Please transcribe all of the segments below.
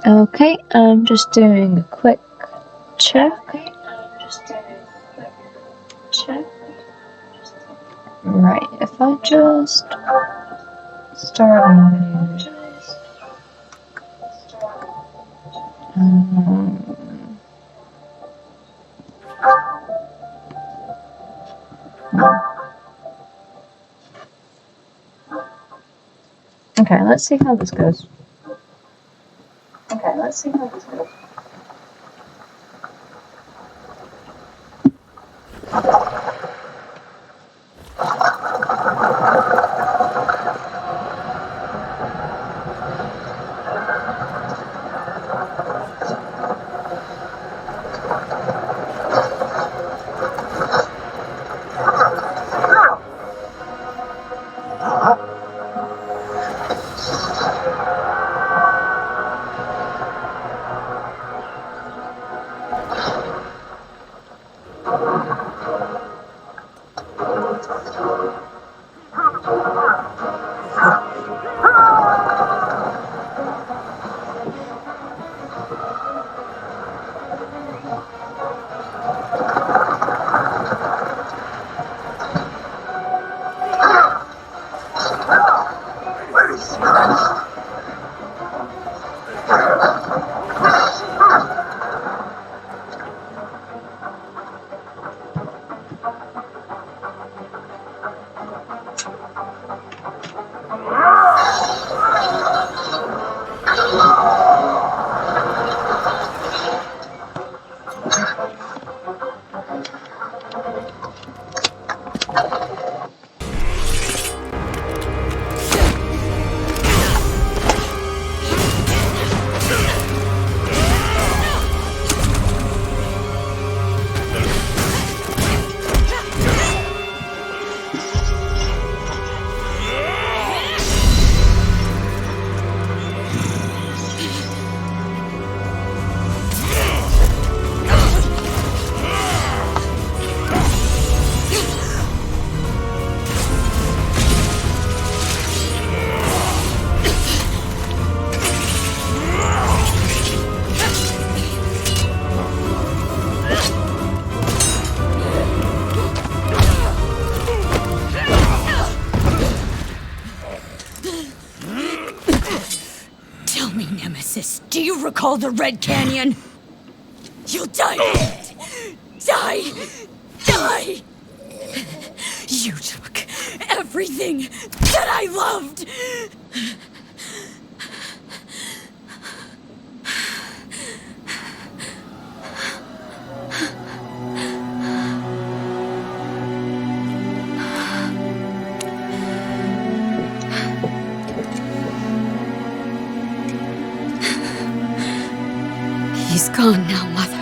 Okay, I'm just doing a quick check. Right, if I just start a new. Okay, let's see how this goes. Tell me, Nemesis, do you recall the Red Canyon? You'll die! Die! Die! You took everything that I loved! He's gone now, Mother.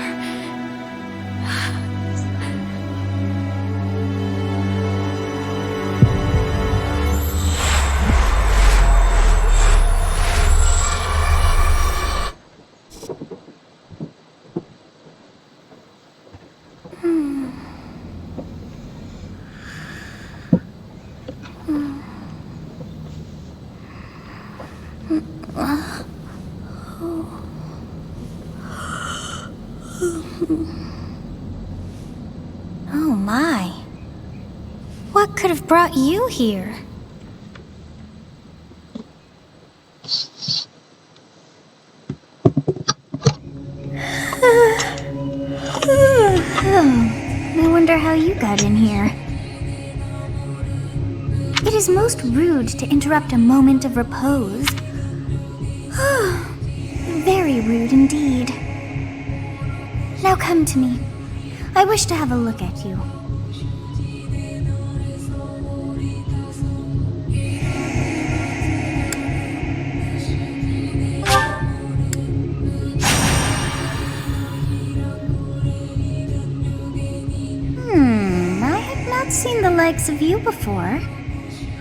Oh my. What could have brought you here? I wonder how you got in here. It is most rude to interrupt a moment of repose. Very rude indeed. Now come to me. I wish to have a look at you. I have not seen the likes of you before.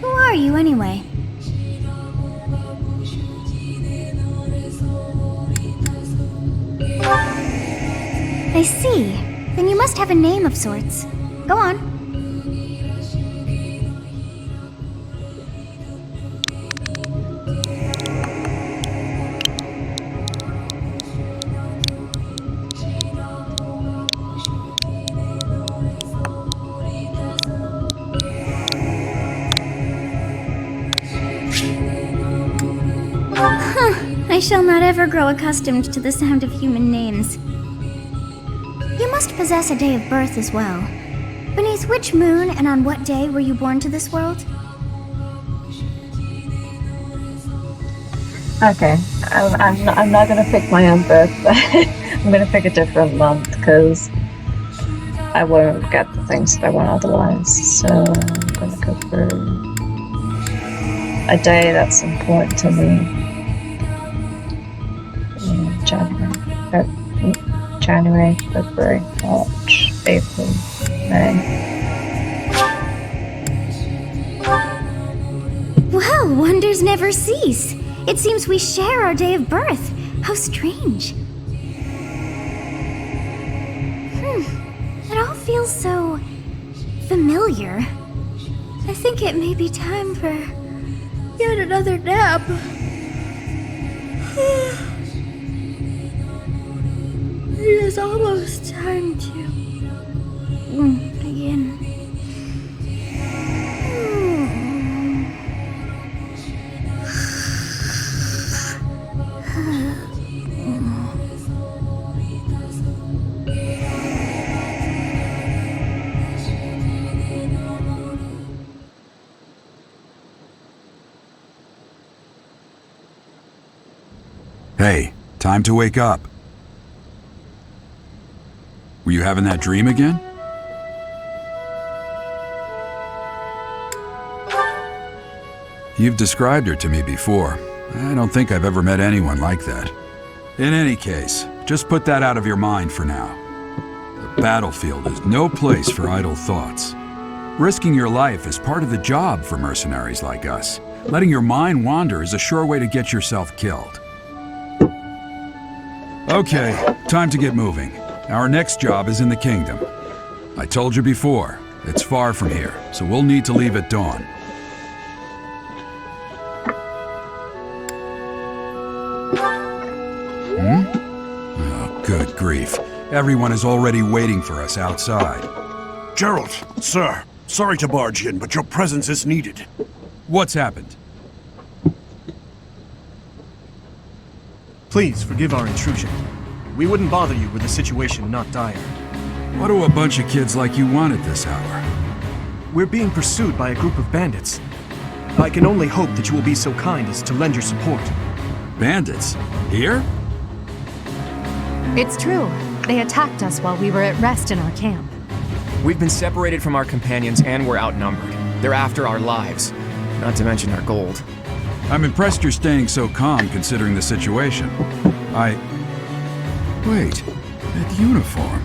Who are you anyway? I see. Then you must have a name of sorts. Go on. I shall not ever grow accustomed to the sound of human names. You must possess a day of birth as well. Beneath which moon and on what day were you born to this world? Okay, I'm not gonna pick my own birthday. I'm gonna pick a different month because I won't get the things that I want otherwise. So I'm gonna go through a day that's important to me. January, February, March, April, May. Well, wonders never cease. It seems we share our day of birth. How strange. It all feels so familiar. I think it may be time for yet another nap. It is almost time to begin. Hey, time to wake up. Were you having that dream again? You've described her to me before. I don't think I've ever met anyone like that. In any case, just put that out of your mind for now. The battlefield is no place for idle thoughts. Risking your life is part of the job for mercenaries like us. Letting your mind wander is a sure way to get yourself killed. Okay, time to get moving. Our next job is in the kingdom. I told you before, it's far from here, so we'll need to leave at dawn. Oh, good grief. Everyone is already waiting for us outside. Gerald, sir, sorry to barge in, but your presence is needed. What's happened? Please forgive our intrusion. We wouldn't bother you were the situation not dire. What do a bunch of kids like you want at this hour? We're being pursued by a group of bandits. I can only hope that you will be so kind as to lend your support. Bandits? Here? It's true. They attacked us while we were at rest in our camp. We've been separated from our companions and we're outnumbered. They're after our lives, not to mention our gold. I'm impressed you're staying so calm considering the situation. Wait, that uniform.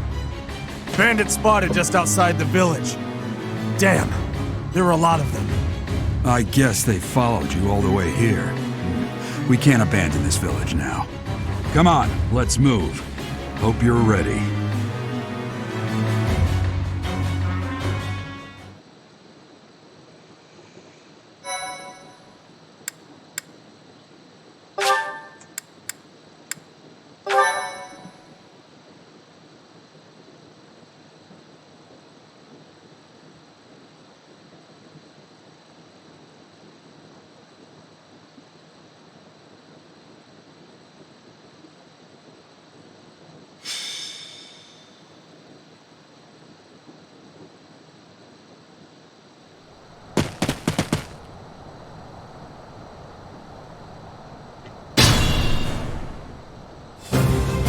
Bandits spotted just outside the village. Damn, there were a lot of them. I guess they followed you all the way here. We can't abandon this village now. Come on, let's move. Hope you're ready.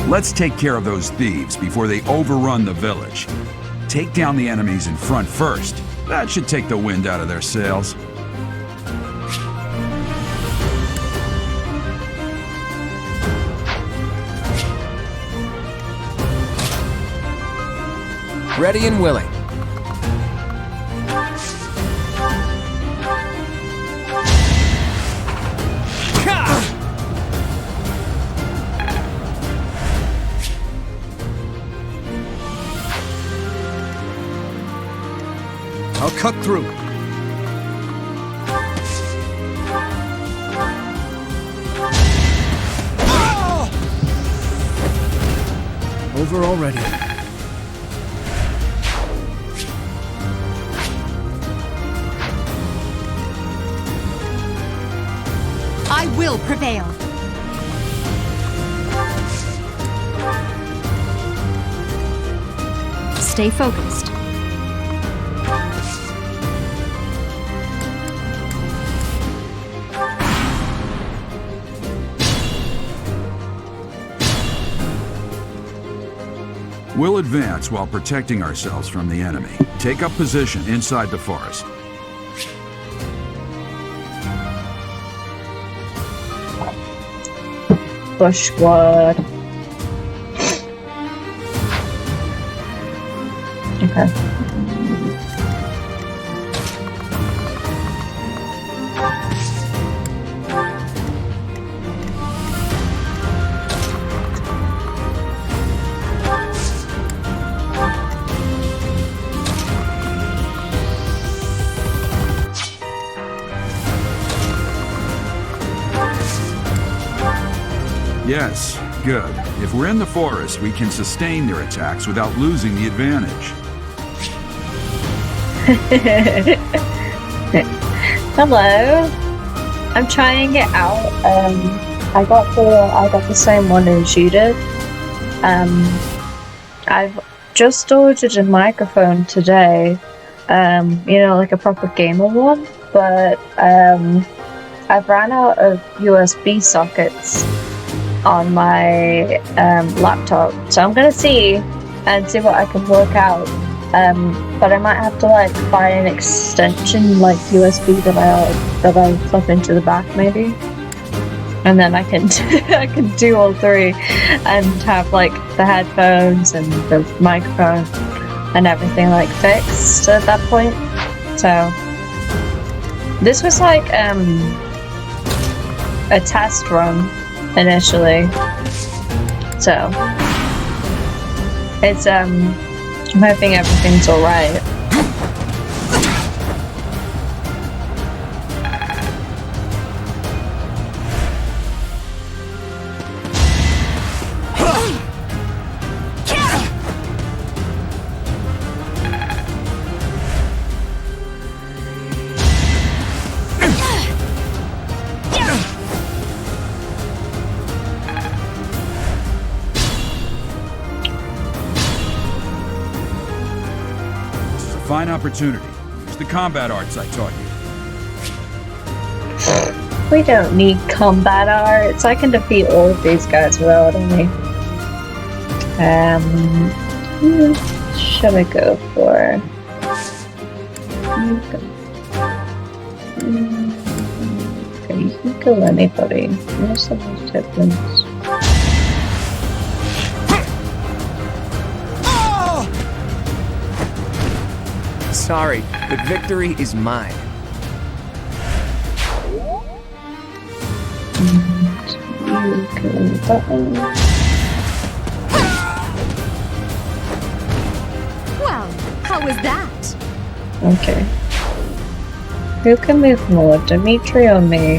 Let's take care of those thieves before they overrun the village. Take down the enemies in front first. That should take the wind out of their sails. Ready and willing. I'll cut through. Over already. I will prevail. stay focused. We'll advance while protecting ourselves from the enemy. Take up position inside the forest. Bush squad. Okay. Yes, good. If we're in the forest, we can sustain their attacks without losing the advantage. Hello. I'm trying it out. I got the same one as you did. I've just ordered a microphone today. Like a proper gamer one, but I've ran out of USB sockets on my laptop, so I'm gonna see what I can work out. But I might have to like buy an extension like USB that I plug into the back maybe, and then I can I can do all three and have like the headphones and the microphone and everything like fixed at that point. So this was like a test run initially, so it's I'm hoping everything's all right. Fine opportunity. Use the combat arts I taught you. We don't need combat arts. I can defeat all of these guys without any. Who should I go for? Okay, you can kill anybody. Where's the most hit points? Sorry, but victory is mine. You kill that one. Well, how was that? Okay. Who can move more, Dimitri or me?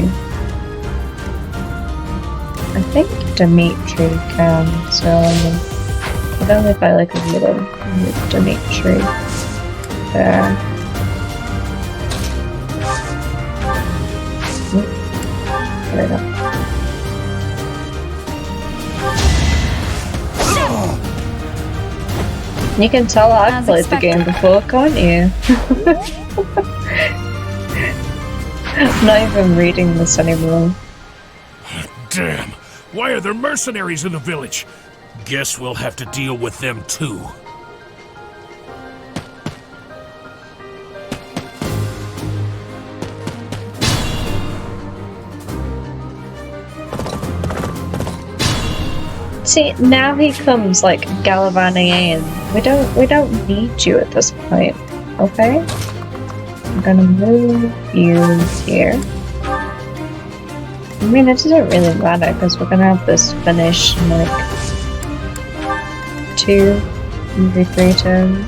I think Dimitri can, so I don't know if I like a little with Dimitri. There. There we go. You can tell I've played the game before, can't you? I'm not even reading this anymore. Damn! Why are there mercenaries in the village? Guess we'll have to deal with them too. See, now he comes like gallivanting in. We don't need you at this point, okay? I'm gonna move you here. I mean, it doesn't really matter because we're gonna have this finished in like 2, maybe 3 turns.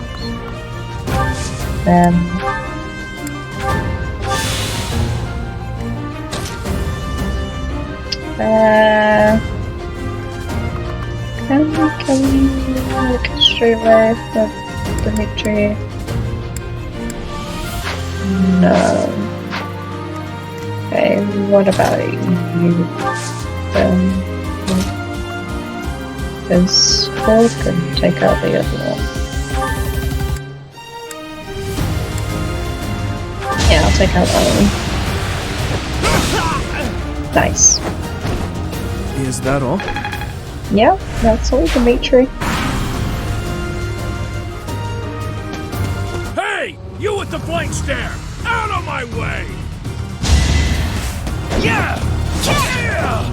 Can we look straight away for Dimitri? No. Okay, what about you? Because Paul can take out the other one. take out Ollie. Nice. Is that all? Yeah, that's all, Dimitri. Hey! You with the blank stare! Out of my way! Yeah! Yeah!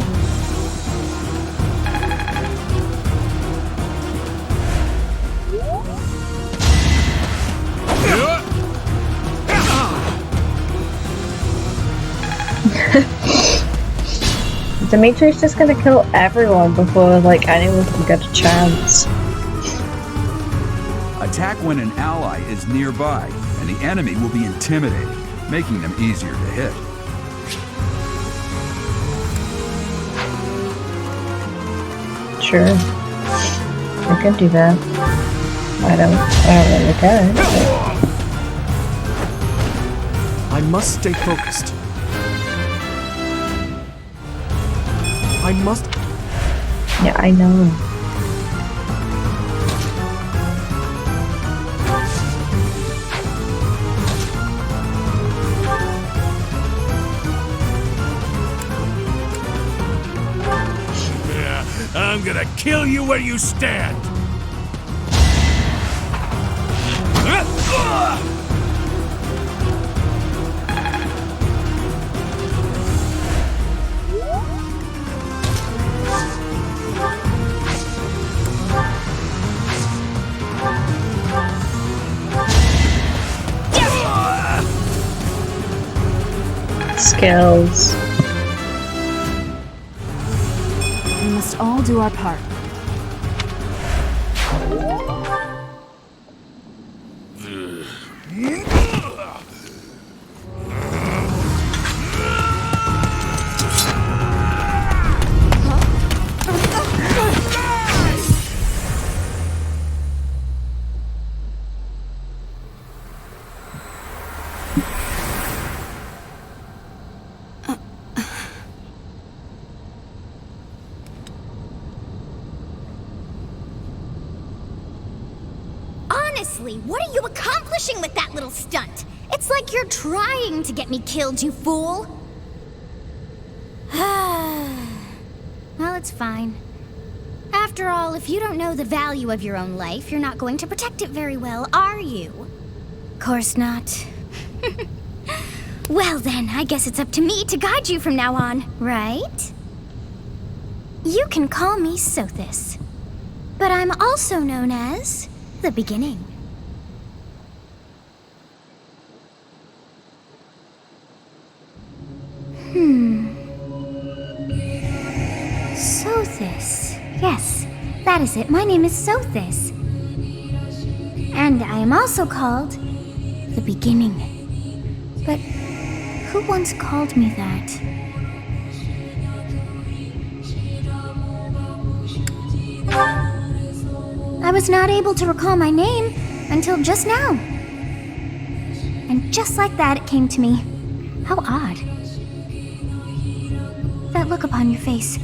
Dimitri's just gonna kill everyone before, like, anyone can get a chance. Attack when an ally is nearby, and the enemy will be intimidated, making them easier to hit. Sure. I could do that. I don't really care. I must stay focused. I must... Yeah, I know. Yeah, I'm gonna kill you where you stand! Skills. We must all do our part. Honestly, what are you accomplishing with that little stunt? It's like you're trying to get me killed, you fool! Well, it's fine. After all, if you don't know the value of your own life, you're not going to protect it very well, are you? Course not. Well then, I guess it's up to me to guide you from now on, right? You can call me Sothis, but I'm also known as the Beginning. Sothis. Yes, that is it. My name is Sothis. And I am also called the Beginning. But who once called me that? I was not able to recall my name until just now. And just like that, it came to me. How odd. That look upon your face.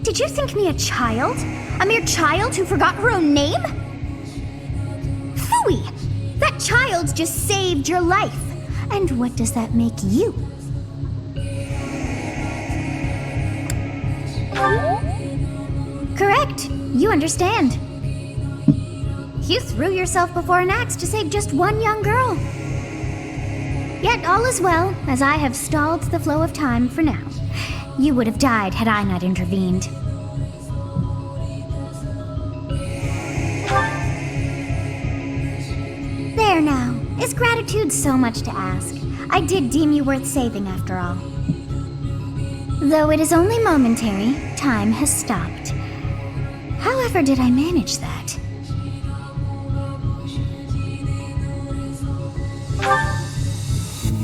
Did you think me a child? A mere child who forgot her own name? Phooey! That child just saved your life. And what does that make you? Correct. You understand. You threw yourself before an axe to save just one young girl. Yet all is well, as I have stalled the flow of time for now. You would have died had I not intervened. There now. Is gratitude so much to ask? I did deem you worth saving after all. Though it is only momentary, time has stopped. However did I manage that?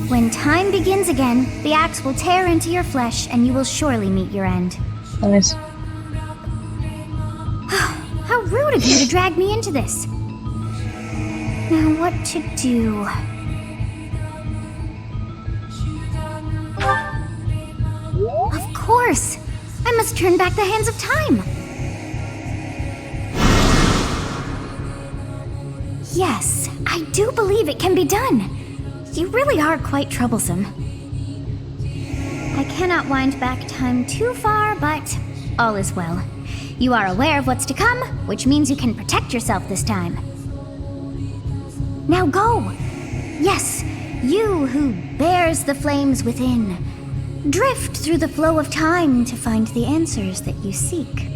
When time begins again, the axe will tear into your flesh and you will surely meet your end. Nice. How rude of you to drag me into this. Now what to do? Of course! I must turn back the hands of time! Yes, I do believe it can be done. You really are quite troublesome. I cannot wind back time too far, but all is well. You are aware of what's to come, which means you can protect yourself this time. Now go! Yes, you who bears the flames within. Drift through the flow of time to find the answers that you seek.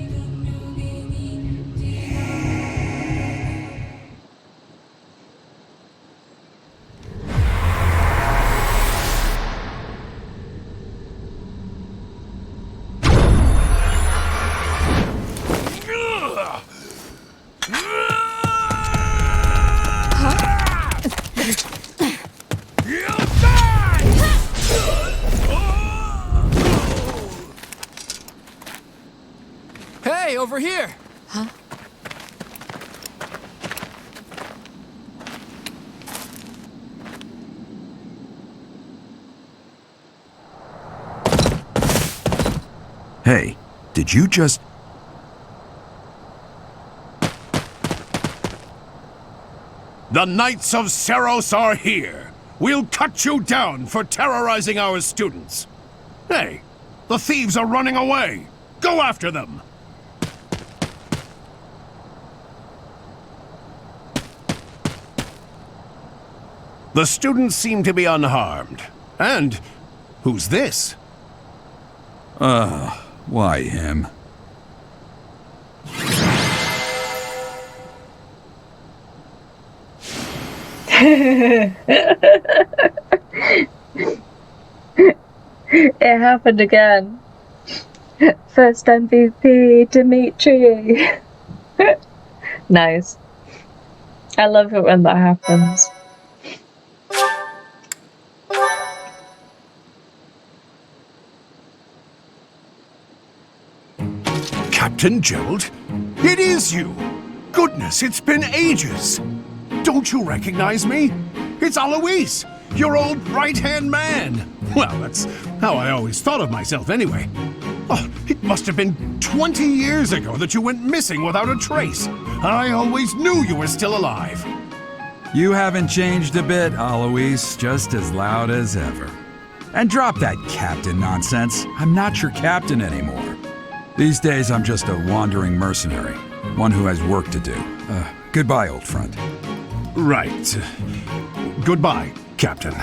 Hey, over here! Huh? Hey, did you just... The Knights of Seros are here. We'll cut you down for terrorizing our students. Hey, the thieves are running away. Go after them. The students seem to be unharmed. And who's this? Why him? It happened again. First MVP, Dimitri. Nice. I love it when that happens. Captain Gerald? It is you! Goodness, it's been ages! Don't you recognize me? It's Alois, your old right-hand man! Well, that's how I always thought of myself anyway. Oh, it must have been 20 years ago that you went missing without a trace. I always knew you were still alive. You haven't changed a bit, Alois, just as loud as ever. And drop that captain nonsense. I'm not your captain anymore. These days, I'm just a wandering mercenary, one who has work to do. Goodbye, old friend. Right. Goodbye, Captain.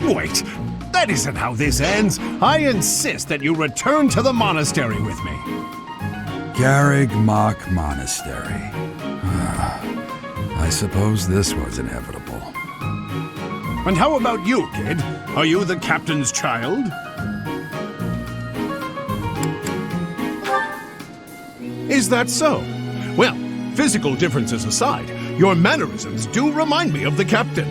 Wait, that isn't how this ends. I insist that you return to the monastery with me. Garreg Mach Monastery. I suppose this was inevitable. And how about you, kid? Are you the captain's child? Is that so? Well, physical differences aside, your mannerisms do remind me of the captain.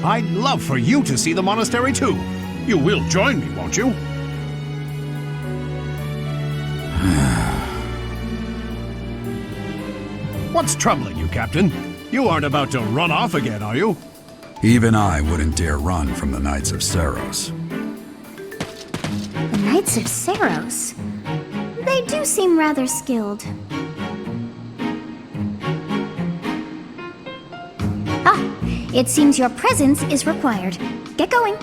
I'd love for you to see the monastery too. You will join me, won't you? What's troubling you, Captain? You aren't about to run off again, are you? Even I wouldn't dare run from the Knights of Seros. The Knights of Seros? They do seem rather skilled. Ah, it seems your presence is required. Get going.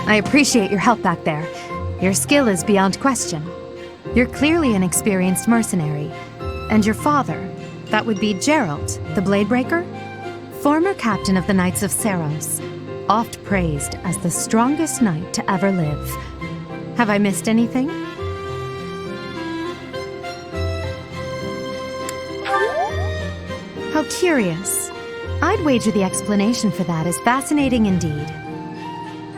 I appreciate your help back there. Your skill is beyond question. You're clearly an experienced mercenary. And your father, that would be Gerald, the Bladebreaker? Former captain of the Knights of Seros, oft praised as the strongest knight to ever live. Have I missed anything? How curious. I'd wager the explanation for that is fascinating indeed.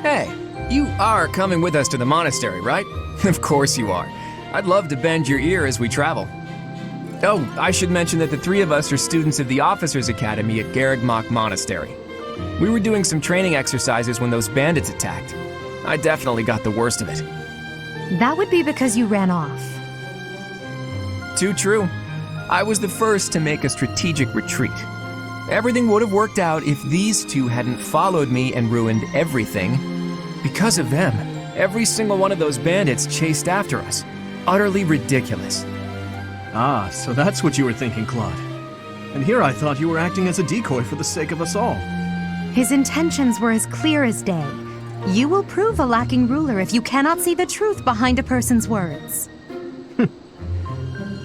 Hey, you are coming with us to the monastery, right? Of course you are. I'd love to bend your ear as we travel. Oh, I should mention that the three of us are students of the Officers' Academy at Garreg Mach Monastery. We were doing some training exercises when those bandits attacked. I definitely got the worst of it. That would be because you ran off. Too true. I was the first to make a strategic retreat. Everything would have worked out if these two hadn't followed me and ruined everything. Because of them, every single one of those bandits chased after us. utterly ridiculous. Ah, so that's what you were thinking, Claude. And here I thought you were acting as a decoy for the sake of us all. His intentions were as clear as day. You will prove a lacking ruler if you cannot see the truth behind a person's words.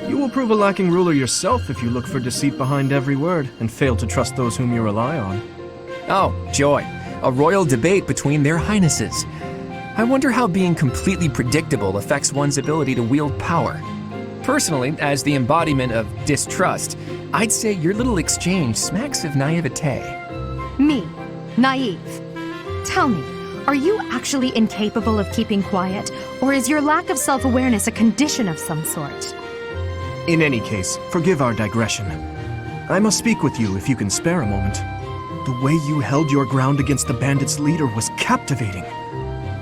You will prove a lacking ruler yourself if you look for deceit behind every word and fail to trust those whom you rely on. Oh, joy. A royal debate between their highnesses. I wonder how being completely predictable affects one's ability to wield power. Personally, as the embodiment of distrust, I'd say your little exchange smacks of naivete. Me, naive. Tell me, are you actually incapable of keeping quiet, or is your lack of self-awareness a condition of some sort? In any case, forgive our digression. I must speak with you if you can spare a moment. The way you held your ground against the bandits' leader was captivating.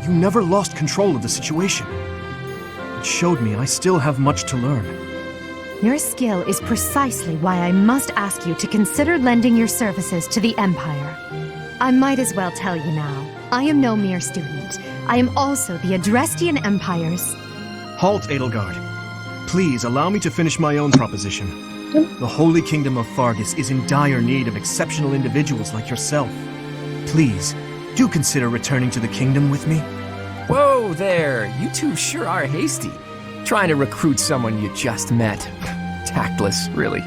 You never lost control of the situation. It showed me I still have much to learn. Your skill is precisely why I must ask you to consider lending your services to the Empire. I might as well tell you now, I am no mere student. I am also the Adrestian Empire's... Halt, Edelgard. Please allow me to finish my own proposition. The Holy Kingdom of Fargus is in dire need of exceptional individuals like yourself. Please, do consider returning to the kingdom with me. Whoa there, you two sure are hasty. Trying to recruit someone you just met. Tactless, really.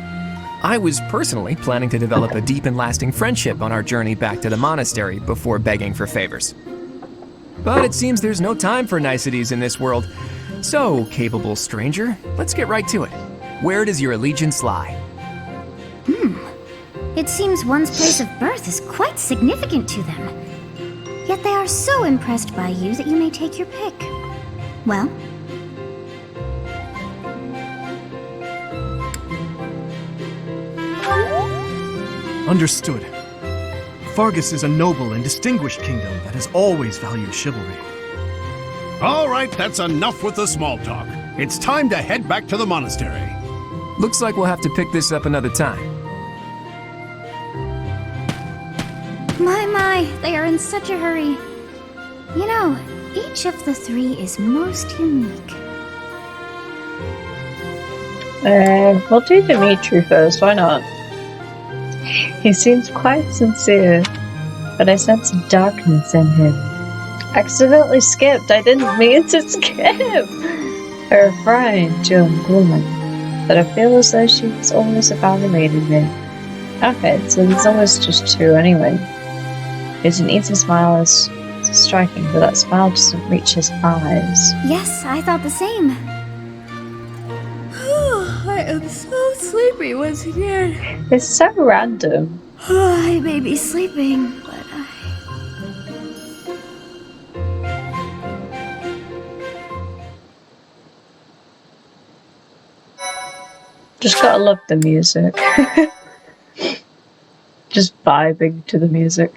I was personally planning to develop a deep and lasting friendship on our journey back to the monastery before begging for favors. But it seems there's no time for niceties in this world. So, capable stranger, let's get right to it. Where does your allegiance lie? It seems one's place of birth is quite significant to them. Yet they are so impressed by you that you may take your pick. Well, Understood. Fargus is a noble and distinguished kingdom that has always valued chivalry. All right, that's enough with the small talk. It's time to head back to the monastery. Looks like we'll have to pick this up another time. my, they are in such a hurry. You know, each of the three is most unique. We'll do Dimitri first, why not? He seems quite sincere, but I sense darkness in him. Accidentally skipped, I didn't mean to skip! A refrain to a woman, but I feel as though she's always evaluated me. Okay, so there's always just two anyway. His easy smile is striking, but that smile doesn't reach his eyes. Yes, I thought the same. I am so sleepy once again. It's so random. I may be sleeping, but Just gotta love the music. Just vibing to the music.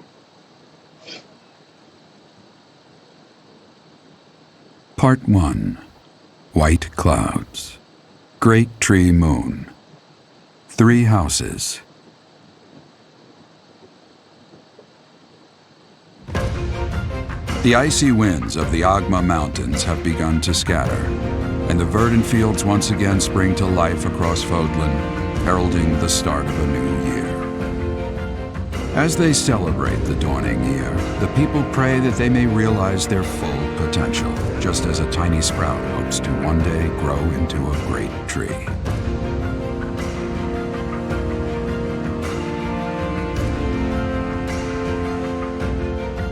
Part 1. White Clouds. Great Tree Moon. 3 houses. The icy winds of the Agma Mountains have begun to scatter, and the verdant fields once again spring to life across Fodlan, heralding the start of a new year. As they celebrate the dawning year, the people pray that they may realize their full potential, just as a tiny sprout hopes to one day grow into a great tree.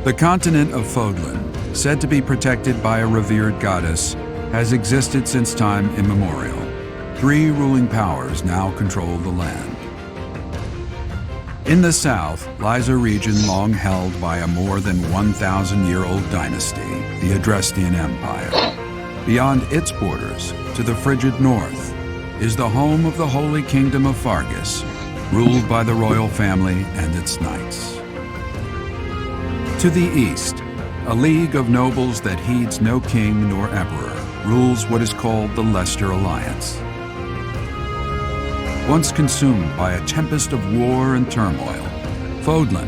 The continent of Fodlan, said to be protected by a revered goddess, has existed since time immemorial. 3 ruling powers now control the land. In the south lies a region long held by a more than 1,000-year-old dynasty, the Adrestian Empire. Beyond its borders, to the frigid north, is the home of the Holy Kingdom of Fargus, ruled by the royal family and its knights. To the east, a league of nobles that heeds no king nor emperor rules what is called the Leicester Alliance. Once consumed by a tempest of war and turmoil, Fodlan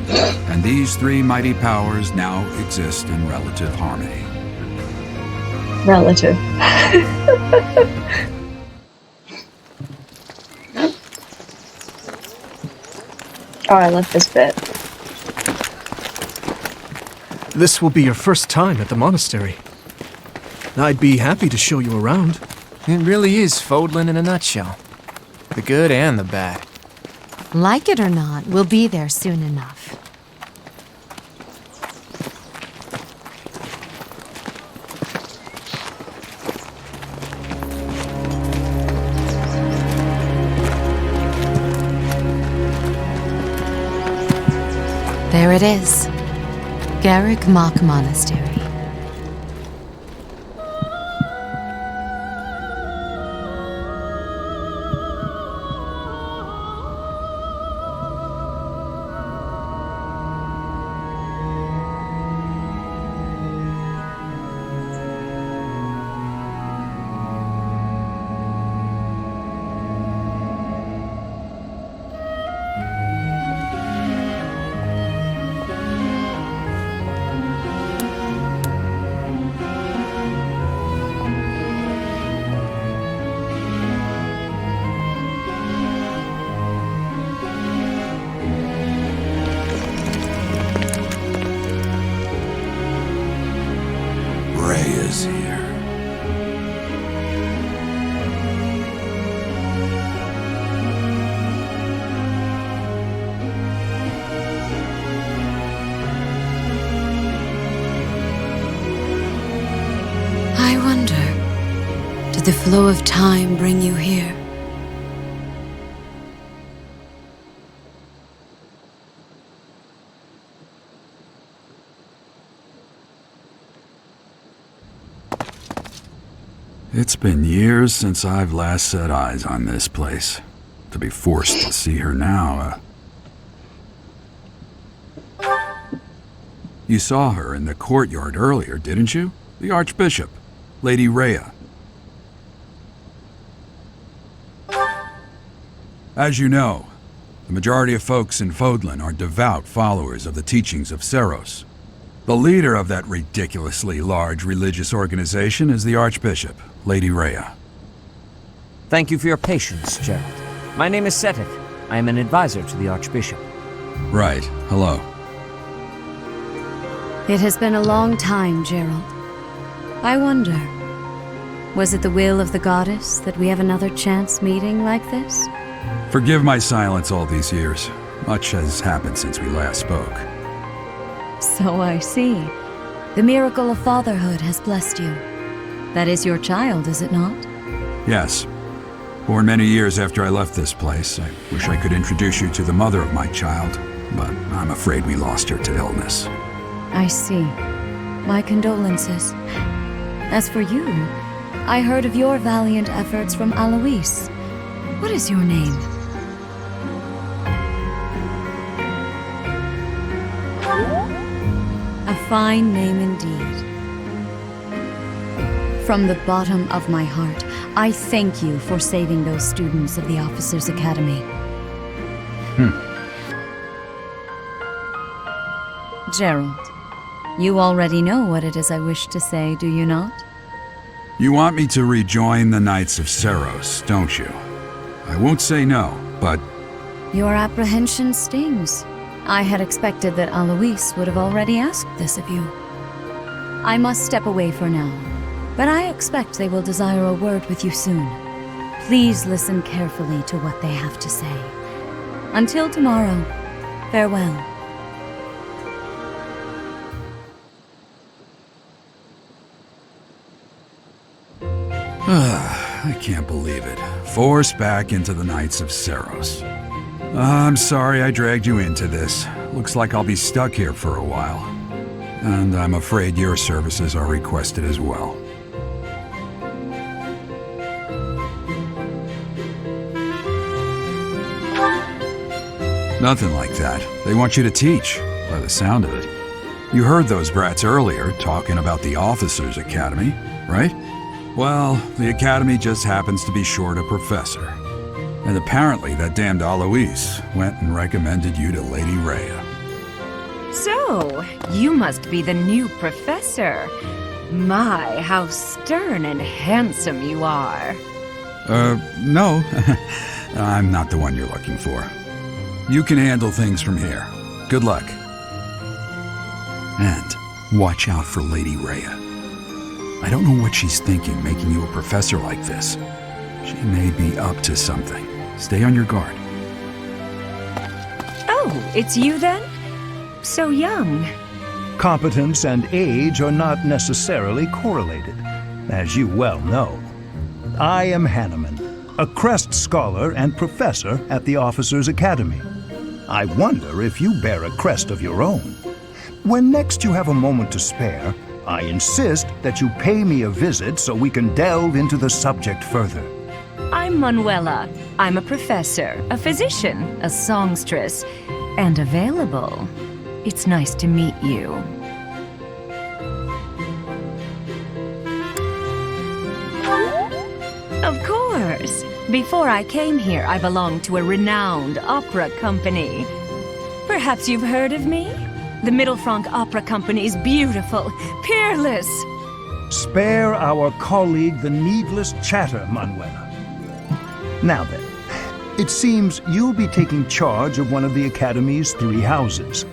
and these 3 mighty powers now exist in relative harmony. Relative. Oh, I love this bit. This will be your first time at the monastery. I'd be happy to show you around. It really is Fodlan in a nutshell. The good and the bad. Like it or not, we'll be there soon enough. There it is. Garrick Mock Monastery. Rhea's here. I wonder, did the flow of time bring you here? It's been years since I've last set eyes on this place. To be forced to see her now, You saw her in the courtyard earlier, didn't you? The Archbishop, Lady Rhea. As you know, the majority of folks in Fodlan are devout followers of the teachings of Seros. The leader of that ridiculously large religious organization is the Archbishop, Lady Rhea. Thank you for your patience, Gerald. My name is Seteth. I am an advisor to the Archbishop. Right. Hello. It has been a long time, Gerald. I wonder, was it the will of the goddess that we have another chance meeting like this? Forgive my silence all these years. Much has happened since we last spoke. So I see. The miracle of fatherhood has blessed you. That is your child, is it not? Yes. Born many years after I left this place. I wish I could introduce you to the mother of my child, but I'm afraid we lost her to illness. I see. My condolences. As for you, I heard of your valiant efforts from Alois. What is your name? A fine name indeed. From the bottom of my heart, I thank you for saving those students of the Officers' Academy. Gerald, you already know what it is I wish to say, do you not? You want me to rejoin the Knights of Seros, don't you? I won't say no, but... Your apprehension stings. I had expected that Alois would have already asked this of you. I must step away for now, but I expect they will desire a word with you soon. Please listen carefully to what they have to say. Until tomorrow, farewell. I can't believe it. Forced back into the Knights of Seros. I'm sorry I dragged you into this. Looks like I'll be stuck here for a while. And I'm afraid your services are requested as well. Nothing like that. They want you to teach, by the sound of it. You heard those brats earlier talking about the Officers' Academy, right? Well, the Academy just happens to be short a professor. And apparently that damned Alois went and recommended you to Lady Rhea. So, you must be the new professor. My, how stern and handsome you are. No. I'm not the one you're looking for. You can handle things from here. Good luck. And watch out for Lady Rhea. I don't know what she's thinking making you a professor like this. She may be up to something. Stay on your guard. Oh, it's you then? So young. Competence and age are not necessarily correlated, as you well know. I am Hanneman, a Crest Scholar and Professor at the Officers' Academy. I wonder if you bear a crest of your own. When next you have a moment to spare, I insist that you pay me a visit so we can delve into the subject further. I'm Manuela. I'm a professor, a physician, a songstress, and available. It's nice to meet you. Of course. Before I came here, I belonged to a renowned opera company. Perhaps you've heard of me? The Middlefranc Opera Company is beautiful, peerless. Spare our colleague the needless chatter, Manuela. Now then, it seems you'll be taking charge of one of the Academy's 3 houses.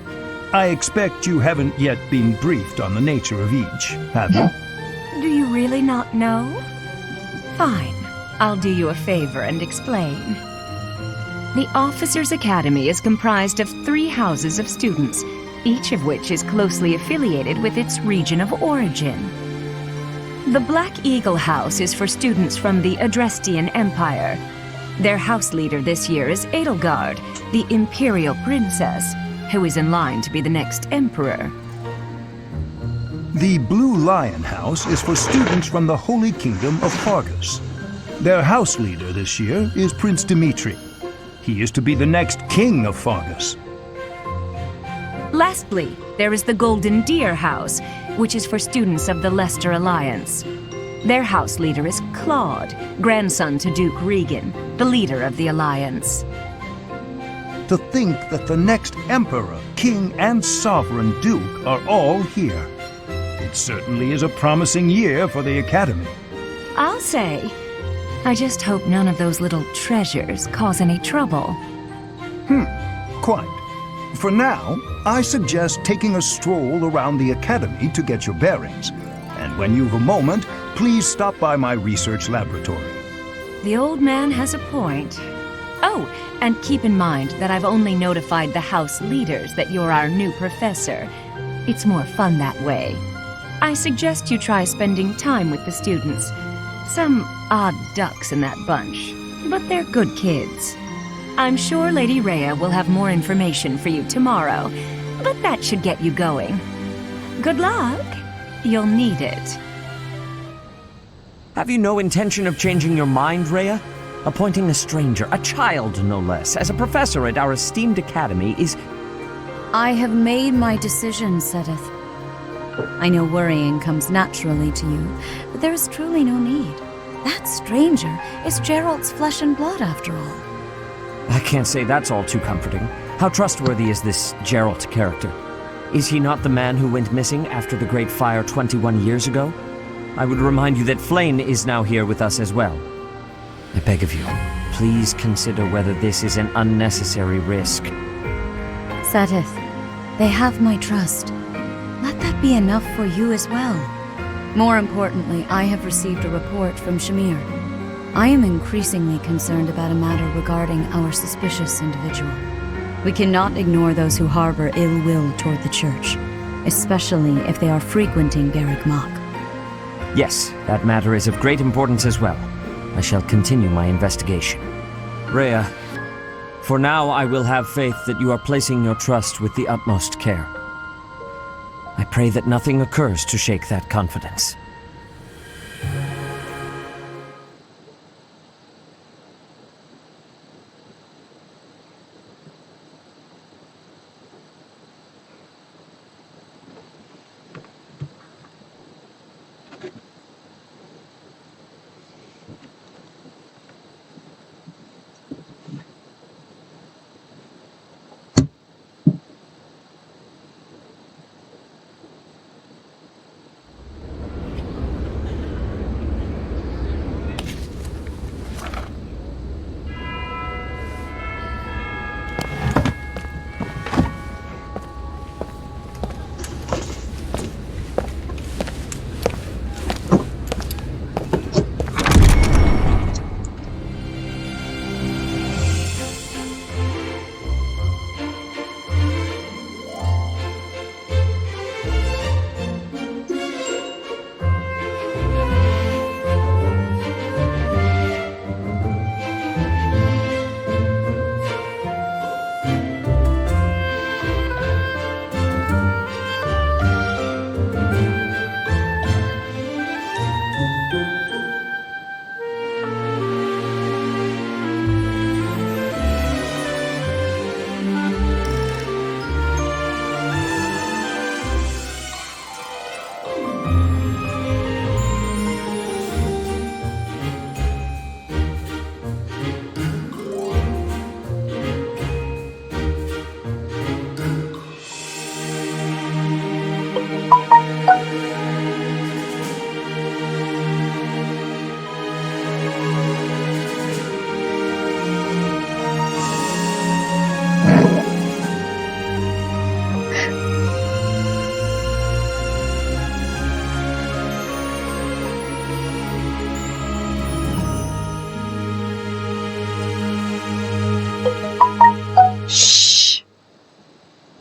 I expect you haven't yet been briefed on the nature of each, have you? Do you really not know? Fine. I'll do you a favor and explain. The Officers' Academy is comprised of 3 houses of students, each of which is closely affiliated with its region of origin. The Black Eagle House is for students from the Adrestian Empire. Their house leader this year is Edelgard, the Imperial Princess, who is in line to be the next emperor. The Blue Lion House is for students from the Holy Kingdom of Fargus. Their house leader this year is Prince Dimitri. He is to be the next king of Fargus. Lastly, there is the Golden Deer House, which is for students of the Leicester Alliance. Their house leader is Claude, grandson to Duke Regan, the leader of the Alliance. To think that the next emperor, king, and sovereign duke are all here. It certainly is a promising year for the Academy. I'll say. I just hope none of those little treasures cause any trouble. Quite. For now, I suggest taking a stroll around the Academy to get your bearings. And when you've a moment, please stop by my research laboratory. The old man has a point. Oh, and keep in mind that I've only notified the house leaders that you're our new professor. It's more fun that way. I suggest you try spending time with the students. Some odd ducks in that bunch, but they're good kids. I'm sure Lady Rhea will have more information for you tomorrow, but that should get you going. Good luck. You'll need it. Have you no intention of changing your mind, Rhea? Appointing a stranger, a child no less, as a professor at our esteemed academy is... I have made my decision, Sedith. I know worrying comes naturally to you, but there is truly no need. That stranger is Gerald's flesh and blood, after all. I can't say that's all too comforting. How trustworthy is this Gerald character? Is he not the man who went missing after the Great Fire 21 years ago? I would remind you that Flane is now here with us as well. I beg of you, please consider whether this is an unnecessary risk. Sedith, they have my trust. Let that be enough for you as well. More importantly, I have received a report from Shamir. I am increasingly concerned about a matter regarding our suspicious individual. We cannot ignore those who harbor ill will toward the Church, especially if they are frequenting Garrick Mach. Yes, that matter is of great importance as well. I shall continue my investigation. Rhea, for now I will have faith that you are placing your trust with the utmost care. I pray that nothing occurs to shake that confidence.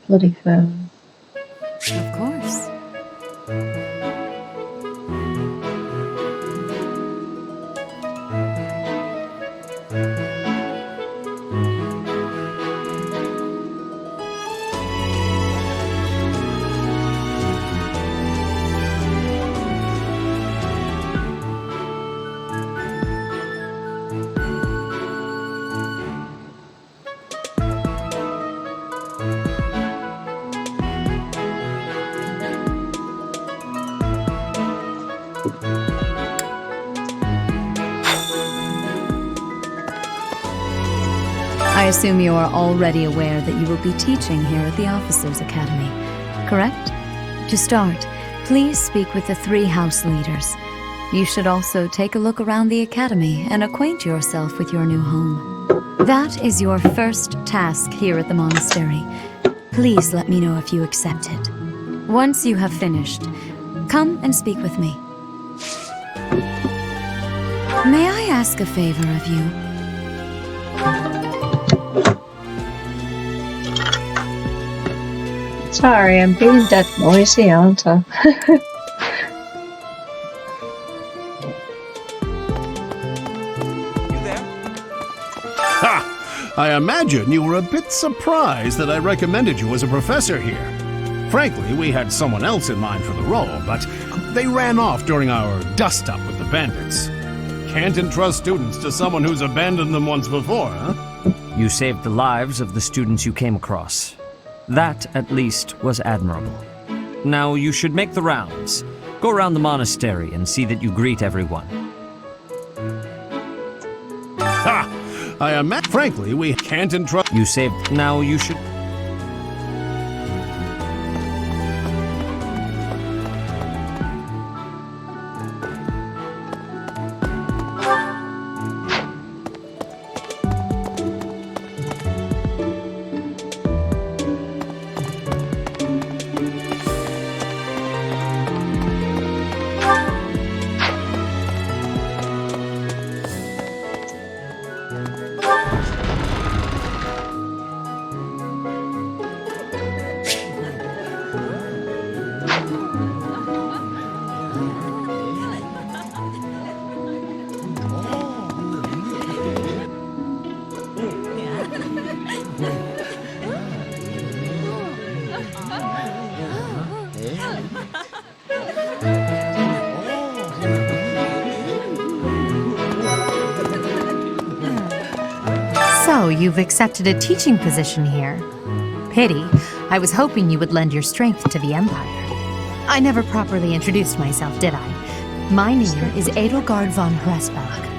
bloody phone. Of course. I assume you are already aware that you will be teaching here at the Officers' Academy, correct? To start, please speak with the 3 house leaders. You should also take a look around the academy and acquaint yourself with your new home. That is your first task here at the monastery. Please let me know if you accept it. Once you have finished, come and speak with me. May I ask a favor of you? Sorry, I'm being dead noisy, aren't I? Ha! I imagine you were a bit surprised that I recommended you as a professor here. Frankly, we had someone else in mind for the role, but they ran off during our dust-up with the bandits. Can't entrust students to someone who's abandoned them once before, huh? You saved the lives of the students you came across. That, at least, was admirable. Now you should make the rounds. Go around the monastery and see that you greet everyone. Ha! Frankly, we can't entrust... You saved... Now you should... So, you've accepted a teaching position here. Pity. I was hoping you would lend your strength to the Empire. I never properly introduced myself, did I? My name is Edelgard von Hresberg.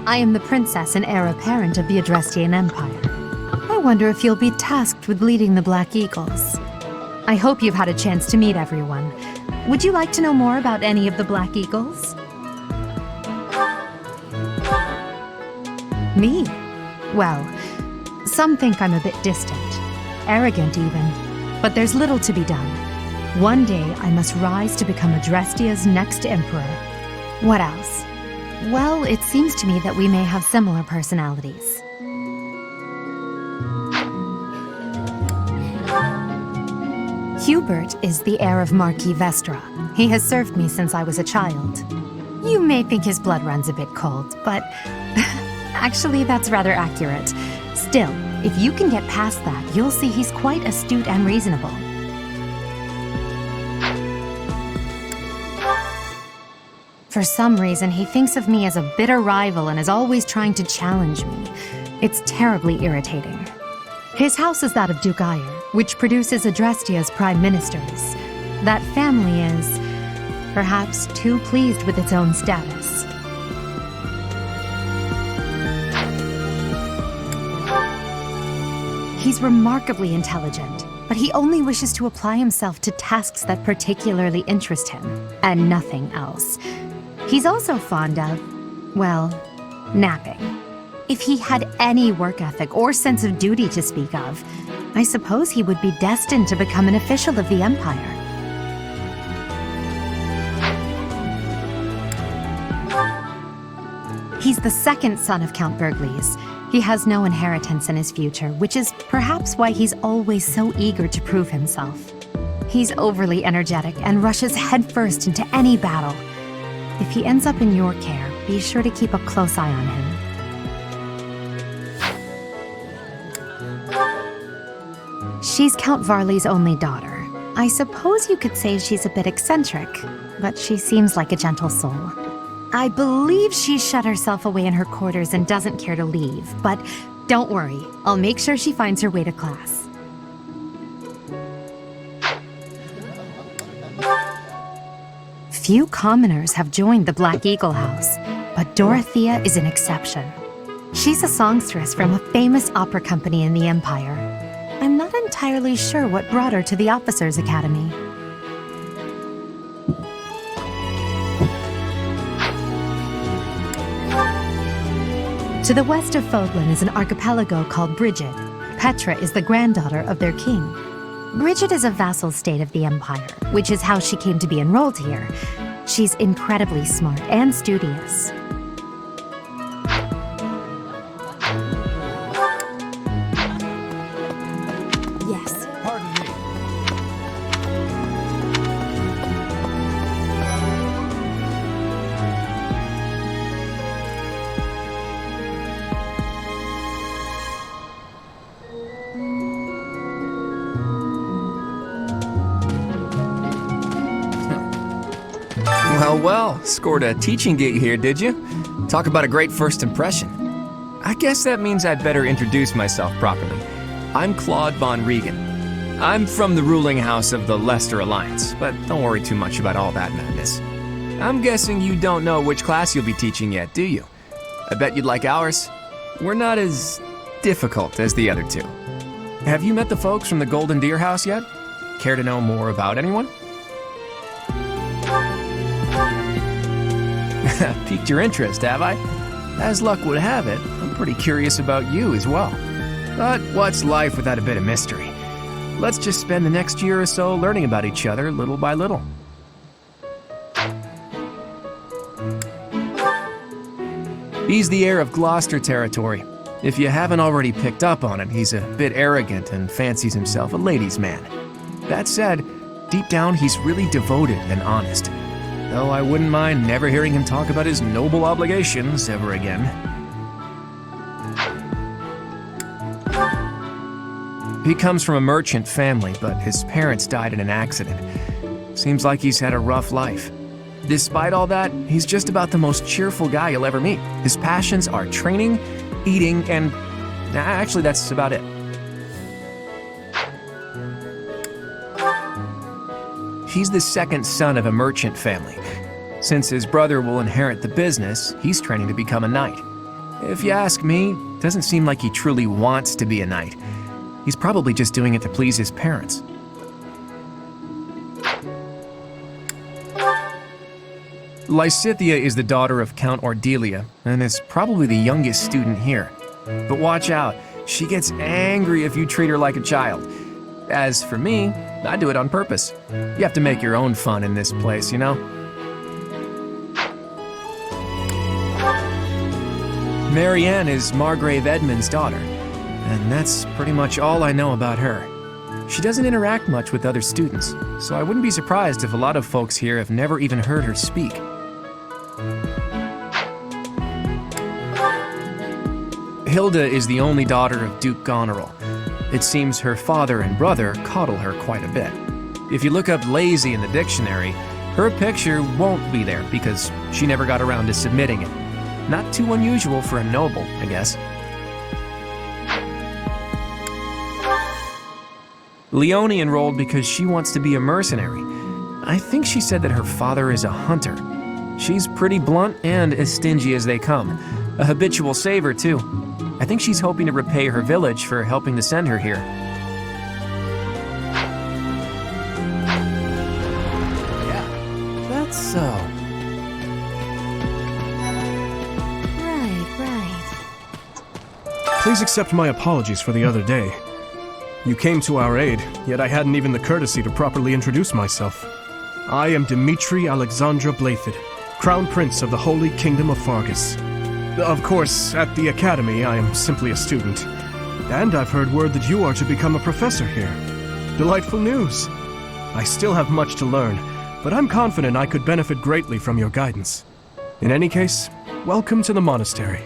I am the princess and heir apparent of the Adrestian Empire. I wonder if you'll be tasked with leading the Black Eagles. I hope you've had a chance to meet everyone. Would you like to know more about any of the Black Eagles? Me? Well, some think I'm a bit distant, arrogant even, but there's little to be done. One day I must rise to become Adrestia's next emperor. What else? Well, it seems to me that we may have similar personalities. Hubert is the heir of Marquis Vestra. He has served me since I was a child. You may think his blood runs a bit cold, but actually that's rather accurate. Still, if you can get past that, you'll see he's quite astute and reasonable. For some reason, he thinks of me as a bitter rival and is always trying to challenge me. It's terribly irritating. His house is that of Duke Ayer, which produces Adrestia's prime ministers. That family is, perhaps, too pleased with its own status. He's remarkably intelligent, but he only wishes to apply himself to tasks that particularly interest him, and nothing else. He's also fond of, well, napping. If he had any work ethic or sense of duty to speak of, I suppose he would be destined to become an official of the Empire. He's the second son of Count Bergliez. He has no inheritance in his future, which is perhaps why he's always so eager to prove himself. He's overly energetic and rushes headfirst into any battle. If he ends up in your care, be sure to keep a close eye on him. She's Count Varley's only daughter. I suppose you could say she's a bit eccentric, but she seems like a gentle soul. I believe she's shut herself away in her quarters and doesn't care to leave, but don't worry, I'll make sure she finds her way to class. Few commoners have joined the Black Eagle House, but Dorothea is an exception. She's a songstress from a famous opera company in the Empire. I'm not entirely sure what brought her to the Officers' Academy. To the west of Fodlan is an archipelago called Brigid. Petra is the granddaughter of their king. Brigid is a vassal state of the Empire, which is how she came to be enrolled here. She's incredibly smart and studious. Yes. Pardon me. Well, scored a teaching gig here, did you? Talk about a great first impression. I guess that means I'd better introduce myself properly. I'm Claude von Regan. I'm from the ruling house of the Leicester Alliance, but don't worry too much about all that madness. I'm guessing you don't know which class you'll be teaching yet, do you? I bet you'd like ours. We're not as difficult as the other two. Have you met the folks from the Golden Deer House yet? Care to know more about anyone? Piqued your interest, have I? As luck would have it, I'm pretty curious about you as well. But what's life without a bit of mystery? Let's just spend the next year or so learning about each other little by little. He's the heir of Gloucester territory. If you haven't already picked up on it, he's a bit arrogant and fancies himself a ladies' man. That said, deep down he's really devoted and honest. Though I wouldn't mind never hearing him talk about his noble obligations ever again. He comes from a merchant family, but his parents died in an accident. Seems like he's had a rough life. Despite all that, he's just about the most cheerful guy you'll ever meet. His passions are training, eating, and actually that's about it. He's the second son of a merchant family. Since his brother will inherit the business, he's training to become a knight. If you ask me, it doesn't seem like he truly wants to be a knight. He's probably just doing it to please his parents. Lysithea is the daughter of Count Ordelia, and is probably the youngest student here. But watch out, she gets angry if you treat her like a child. As for me, I do it on purpose. You have to make your own fun in this place, you know? Marianne is Margrave Edmund's daughter, and that's pretty much all I know about her. She doesn't interact much with other students, so I wouldn't be surprised if a lot of folks here have never even heard her speak. Hilda is the only daughter of Duke Goneril. It seems her father and brother coddle her quite a bit. If you look up lazy in the dictionary, her picture won't be there because she never got around to submitting it. Not too unusual for a noble, I guess. Leone enrolled because she wants to be a mercenary. I think she said that her father is a hunter. She's pretty blunt and as stingy as they come. A habitual saver, too. I think she's hoping to repay her village for helping to send her here. Yeah, that's so. Right. Please accept my apologies for the other day. You came to our aid, yet I hadn't even the courtesy to properly introduce myself. I am Dimitri Alexandra Blathid, Crown Prince of the Holy Kingdom of Fargus. Of course, at the Academy, I am simply a student. And I've heard word that you are to become a professor here. Delightful news. I still have much to learn, but I'm confident I could benefit greatly from your guidance. In any case, welcome to the monastery.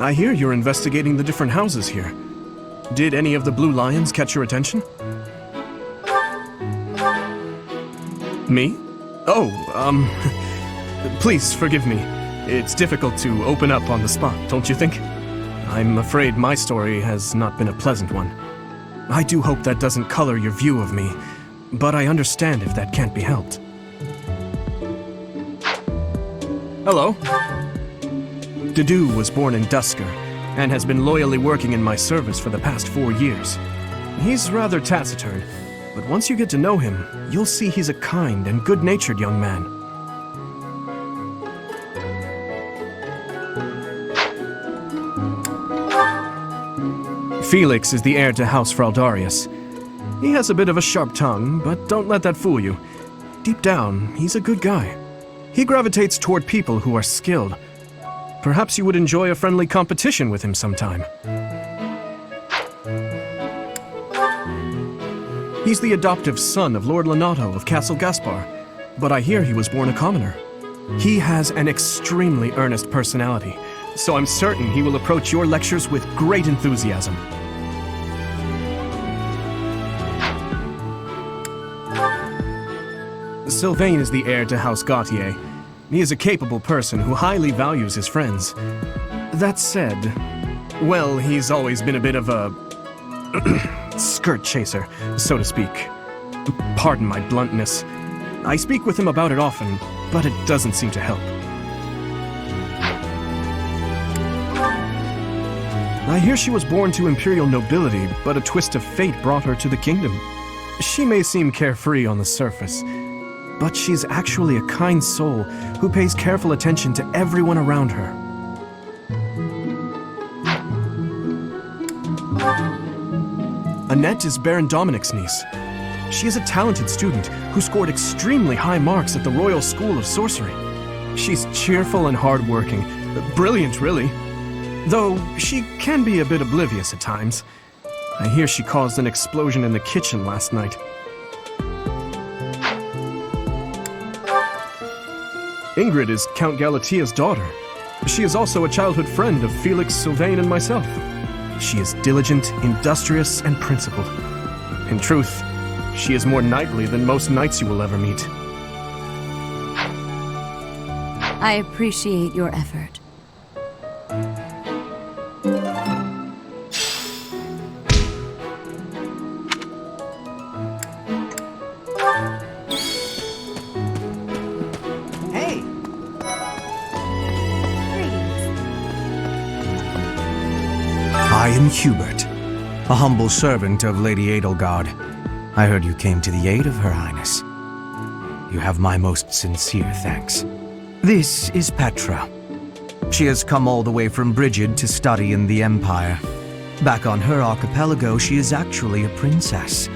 I hear you're investigating the different houses here. Did any of the blue lions catch your attention? Me? Oh, please forgive me. It's difficult to open up on the spot, don't you think? I'm afraid my story has not been a pleasant one. I do hope that doesn't color your view of me, but I understand if that can't be helped. Hello. Dedu was born in Dusker, and has been loyally working in my service for the past 4 years. He's rather taciturn, but once you get to know him, you'll see he's a kind and good-natured young man. Felix is the heir to House Fraldarius. He has a bit of a sharp tongue, but don't let that fool you. Deep down, he's a good guy. He gravitates toward people who are skilled. Perhaps you would enjoy a friendly competition with him sometime. He's the adoptive son of Lord Lenato of Castle Gaspar, but I hear he was born a commoner. He has an extremely earnest personality, so I'm certain he will approach your lectures with great enthusiasm. Sylvain is the heir to House Gautier. He is a capable person who highly values his friends. That said, well, he's always been a bit of a skirt chaser, so to speak. Pardon my bluntness. I speak with him about it often, but it doesn't seem to help. I hear she was born to imperial nobility, but a twist of fate brought her to the kingdom. She may seem carefree on the surface, but she's actually a kind soul who pays careful attention to everyone around her. Annette is Baron Dominic's niece. She is a talented student who scored extremely high marks at the Royal School of Sorcery. She's cheerful and hardworking, brilliant really, though she can be a bit oblivious at times. I hear she caused an explosion in the kitchen last night. Ingrid is Count Galatia's daughter. She is also a childhood friend of Felix, Sylvain, and myself. She is diligent, industrious, and principled. In truth, she is more knightly than most knights you will ever meet. I appreciate your effort. I am Hubert, a humble servant of Lady Edelgard. I heard you came to the aid of Her Highness. You have my most sincere thanks. This is Petra. She has come all the way from Brigid to study in the Empire. Back on her archipelago, she is actually a princess.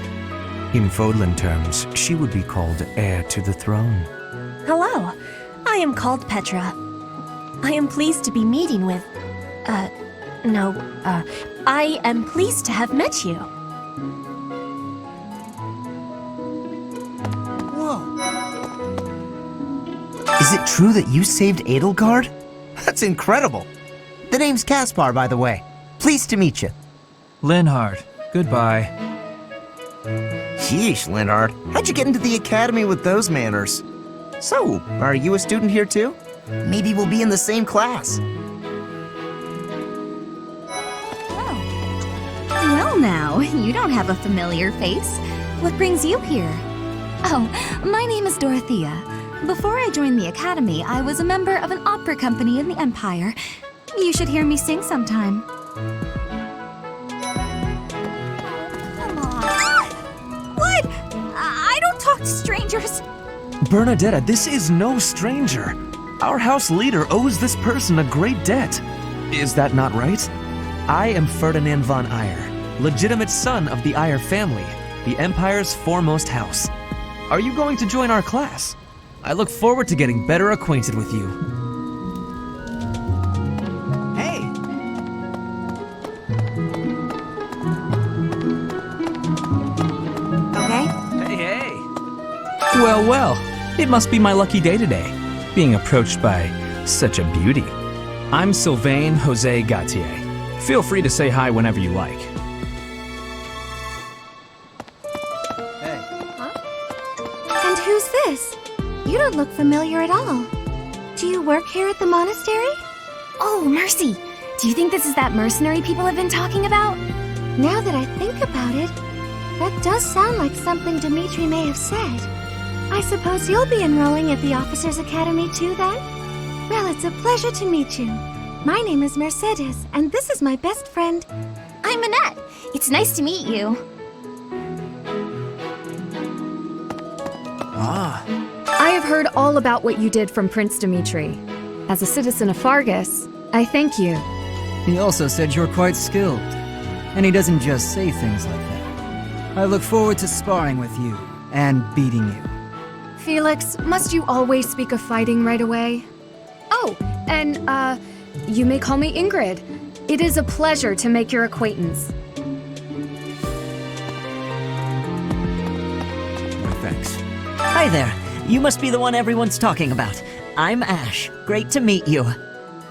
In Fodlan terms, she would be called heir to the throne. Hello, I am called Petra. I am pleased to be meeting with... I am pleased to have met you. Whoa. Is it true that you saved Edelgard? That's incredible. The name's Caspar, by the way. Pleased to meet you. Linhard, goodbye. Sheesh, Linhard. How'd you get into the academy with those manners? So, are you a student here too? Maybe we'll be in the same class. Well now, you don't have a familiar face. What brings you here? Oh, my name is Dorothea. Before I joined the Academy, I was a member of an opera company in the Empire. You should hear me sing sometime. Come on. What? I don't talk to strangers. Bernadetta, this is no stranger. Our house leader owes this person a great debt. Is that not right? I am Ferdinand von Eyre, legitimate son of the Eyre family, the Empire's foremost house. Are you going to join our class? I look forward to getting better acquainted with you. Well, well, it must be my lucky day today, being approached by such a beauty. I'm Sylvain Jose Gautier. Feel free to say hi whenever you like. And who's this? You don't look familiar at all. Do you work here at the monastery? Oh, Mercy! Do you think this is that mercenary people have been talking about? Now that I think about it, that does sound like something Dimitri may have said. I suppose you'll be enrolling at the Officers' Academy too, then? Well, it's a pleasure to meet you. My name is Mercedes, and this is my best friend. I'm Annette. It's nice to meet you. I have heard all about what you did from Prince Dimitri. As a citizen of Fargus, I thank you. He also said you're quite skilled. And he doesn't just say things like that. I look forward to sparring with you and beating you. Felix, must you always speak of fighting right away? Oh, and, you may call me Ingrid. It is a pleasure to make your acquaintance. Thanks. Hi there. You must be the one everyone's talking about. I'm Ash. Great to meet you.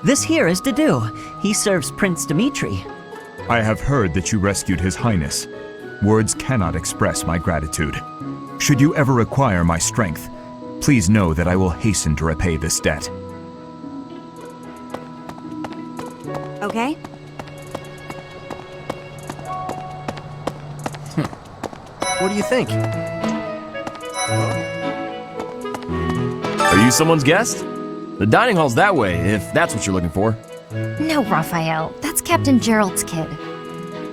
This here is Dedu. He serves Prince Dimitri. I have heard that you rescued His Highness. Words cannot express my gratitude. Should you ever require my strength, please know that I will hasten to repay this debt. Okay? What do you think? Are you someone's guest? The dining hall's that way, if that's what you're looking for. No, Raphael. That's Captain Gerald's kid.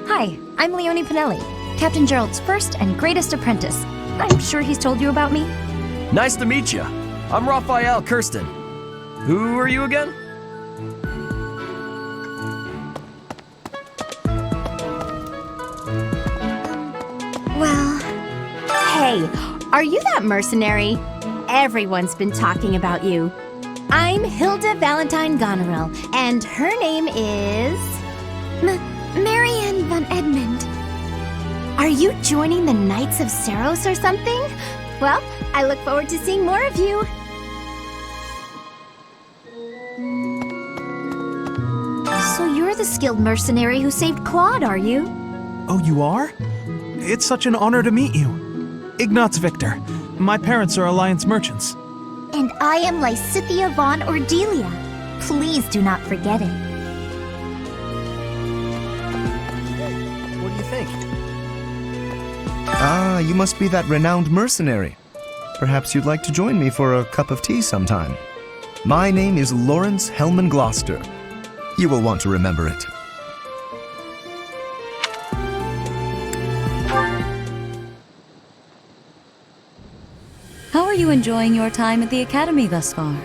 Hi, I'm Leonie Pinelli, Captain Gerald's first and greatest apprentice. I'm sure he's told you about me. Nice to meet you. I'm Raphael Kirsten. Who are you again? Well... Hey, are you that mercenary? Everyone's been talking about you. I'm Hilda Valentine Goneril, and her name is... Marianne von Edmund. Are you joining the Knights of Saros or something? Well, I look forward to seeing more of you. So you're the skilled mercenary who saved Claude, are you? Oh, you are? It's such an honor to meet you. Ignatz Victor. My parents are Alliance merchants. And I am Lysithia von Ordelia. Please do not forget it. What do you think? Ah, you must be that renowned mercenary. Perhaps you'd like to join me for a cup of tea sometime. My name is Lawrence Hellman Gloucester. You will want to remember it. How are you enjoying your time at the Academy thus far?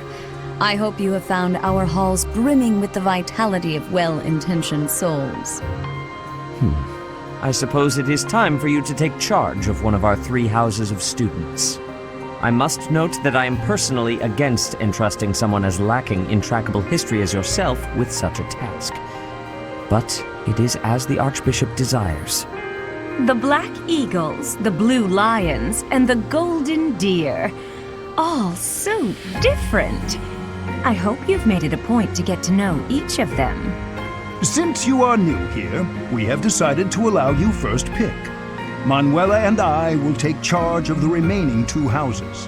I hope you have found our halls brimming with the vitality of well-intentioned souls. I suppose it is time for you to take charge of one of our 3 houses of students. I must note that I am personally against entrusting someone as lacking in trackable history as yourself with such a task. But it is as the Archbishop desires. The Black Eagles, the Blue Lions, and the Golden Deer. All so different. I hope you've made it a point to get to know each of them. Since you are new here, we have decided to allow you first pick. Manuela and I will take charge of the remaining 2 houses.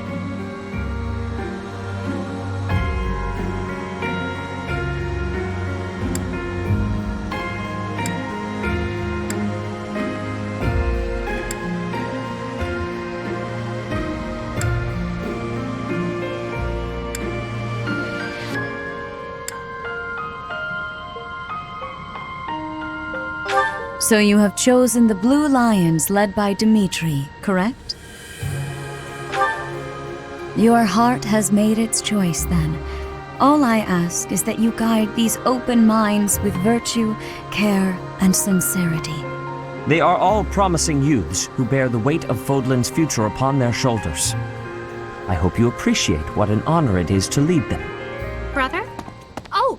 So you have chosen the Blue Lions led by Dimitri, correct? Your heart has made its choice then. All I ask is that you guide these open minds with virtue, care, and sincerity. They are all promising youths who bear the weight of Fodlan's future upon their shoulders. I hope you appreciate what an honor it is to lead them. Brother? Oh,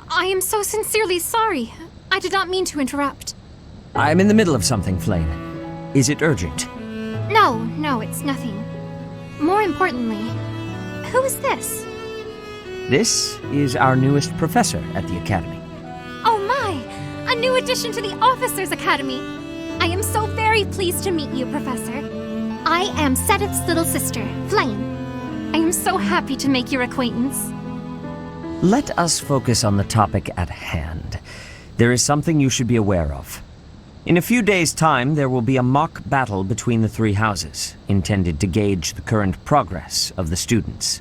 I am so sincerely sorry. I did not mean to interrupt. I'm in the middle of something, Flame. Is it urgent? No, it's nothing. more importantly, who is this? This is our newest professor at the Academy. Oh my! A new addition to the Officers' Academy! I am so very pleased to meet you, Professor. I am Sedith's little sister, Flame. I am so happy to make your acquaintance. Let us focus on the topic at hand. There is something you should be aware of. In a few days' time, there will be a mock battle between the three houses, intended to gauge the current progress of the students.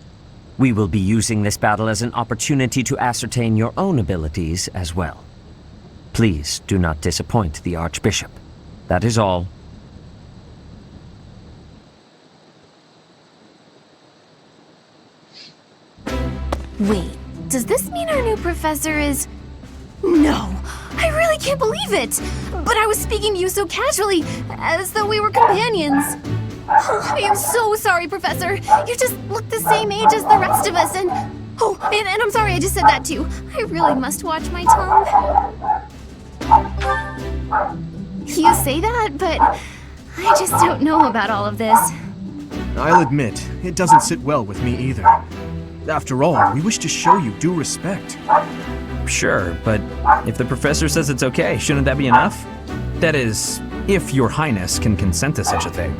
We will be using this battle as an opportunity to ascertain your own abilities as well. Please do not disappoint the Archbishop. That is all. Wait, does this mean our new professor is... No! I really can't believe it! But I was speaking to you so casually, as though we were companions. Oh, I am so sorry, Professor. You just look the same age as the rest of us, and... Oh, and I'm sorry I just said that too. I really must watch my tongue. You say that, but I just don't know about all of this. I'll admit, it doesn't sit well with me either. After all, we wish to show you due respect. Sure, but if the professor says it's okay, shouldn't that be enough? That is, if your highness can consent to such a thing.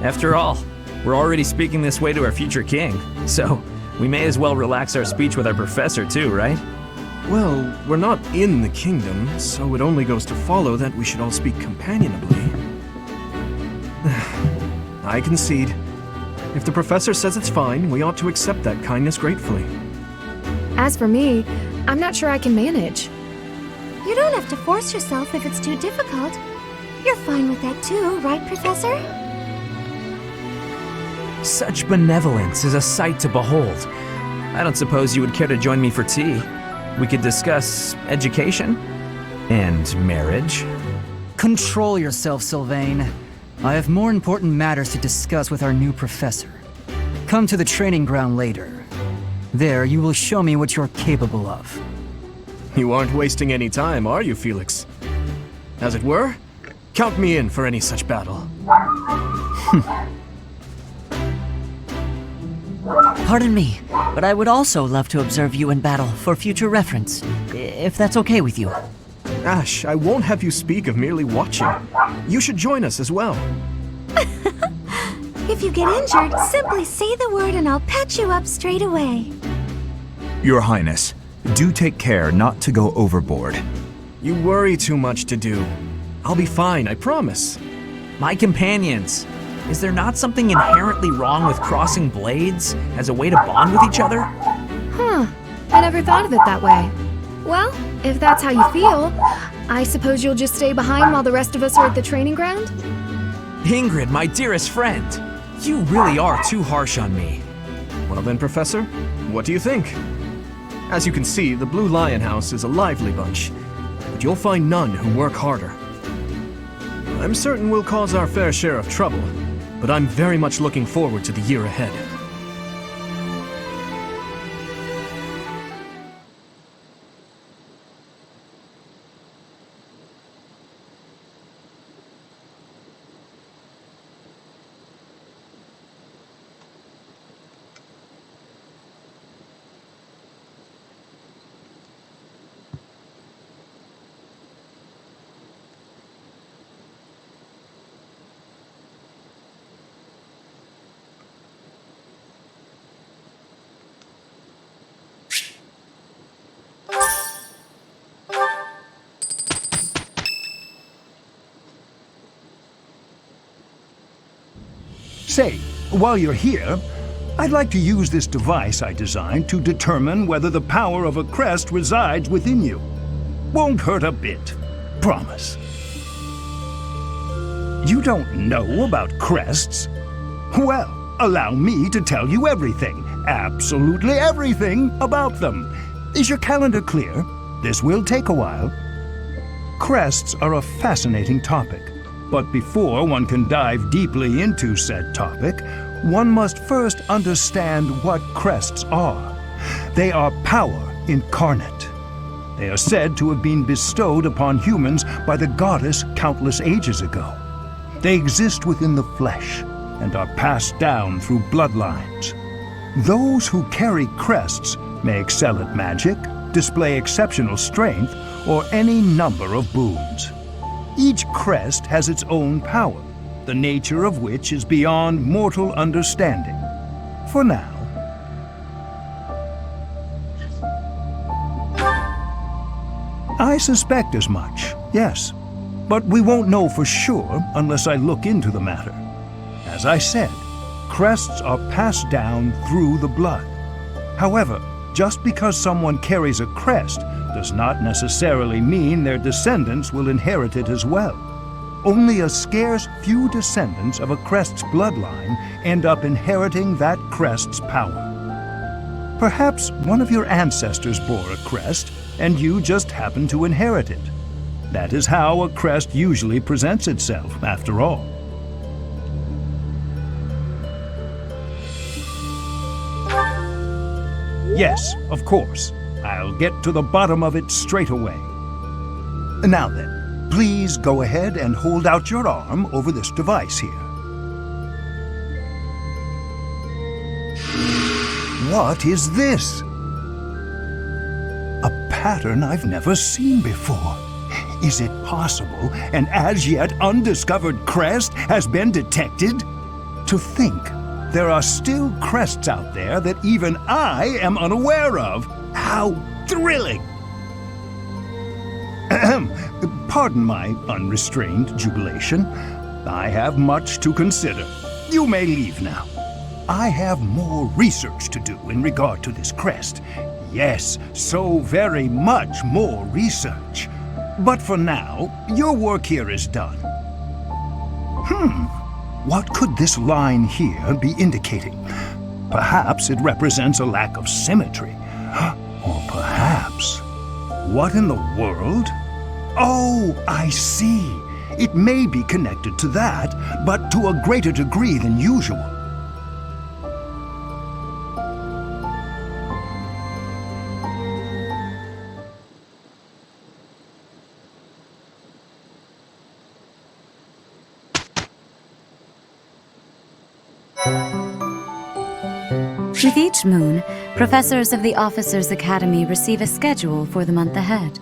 After all, we're already speaking this way to our future king, so we may as well relax our speech with our professor too, right? Well, we're not in the kingdom, so it only goes to follow that we should all speak companionably. I concede. If the professor says it's fine, we ought to accept that kindness gratefully. As for me, I'm not sure I can manage. You don't have to force yourself if it's too difficult. You're fine with that too, right, Professor? Such benevolence is a sight to behold. I don't suppose you would care to join me for tea. We could discuss education and marriage. Control yourself, Sylvain. I have more important matters to discuss with our new professor. Come to the training ground later. There, you will show me what you're capable of. You aren't wasting any time, are you, Felix? As it were, count me in for any such battle. Pardon me, but I would also love to observe you in battle for future reference, if that's okay with you. Ash, I won't have you speak of merely watching. You should join us as well. If you get injured, simply say the word and I'll patch you up straight away. Your Highness, do take care not to go overboard. You worry too much to do. I'll be fine, I promise. My companions, is there not something inherently wrong with crossing blades as a way to bond with each other? Huh, I never thought of it that way. Well, if that's how you feel, I suppose you'll just stay behind while the rest of us are at the training ground? Ingrid, my dearest friend, you really are too harsh on me. Well then, Professor, what do you think? As you can see, the Blue Lion House is a lively bunch, but you'll find none who work harder. I'm certain we'll cause our fair share of trouble, but I'm very much looking forward to the year ahead. Say, while you're here, I'd like to use this device I designed to determine whether the power of a crest resides within you. Won't hurt a bit. Promise. You don't know about crests? Well, allow me to tell you everything, absolutely everything about them. Is your calendar clear? This will take a while. Crests are a fascinating topic. But before one can dive deeply into said topic, one must first understand what crests are. They are power incarnate. They are said to have been bestowed upon humans by the goddess countless ages ago. They exist within the flesh, and are passed down through bloodlines. Those who carry crests may excel at magic, display exceptional strength, or any number of boons. Each crest has its own power, the nature of which is beyond mortal understanding. For now. I suspect as much, yes. But we won't know for sure unless I look into the matter. As I said, crests are passed down through the blood. However, just because someone carries a crest does not necessarily mean their descendants will inherit it as well. Only a scarce few descendants of a crest's bloodline end up inheriting that crest's power. Perhaps one of your ancestors bore a crest, and you just happen to inherit it. That is how a crest usually presents itself, after all. Yes, of course. I'll get to the bottom of it straight away. Now then, please go ahead and hold out your arm over this device here. What is this? A pattern I've never seen before. Is it possible an as-yet undiscovered crest has been detected? To think there are still crests out there that even I am unaware of. How thrilling! Pardon my unrestrained jubilation. I have much to consider. You may leave now. I have more research to do in regard to this crest. Yes, so very much more research. But for now, your work here is done. What could this line here be indicating? Perhaps it represents a lack of symmetry. Or perhaps... What in the world? Oh, I see. It may be connected to that, but to a greater degree than usual. With each moon, professors of the Officers' Academy receive a schedule for the month ahead.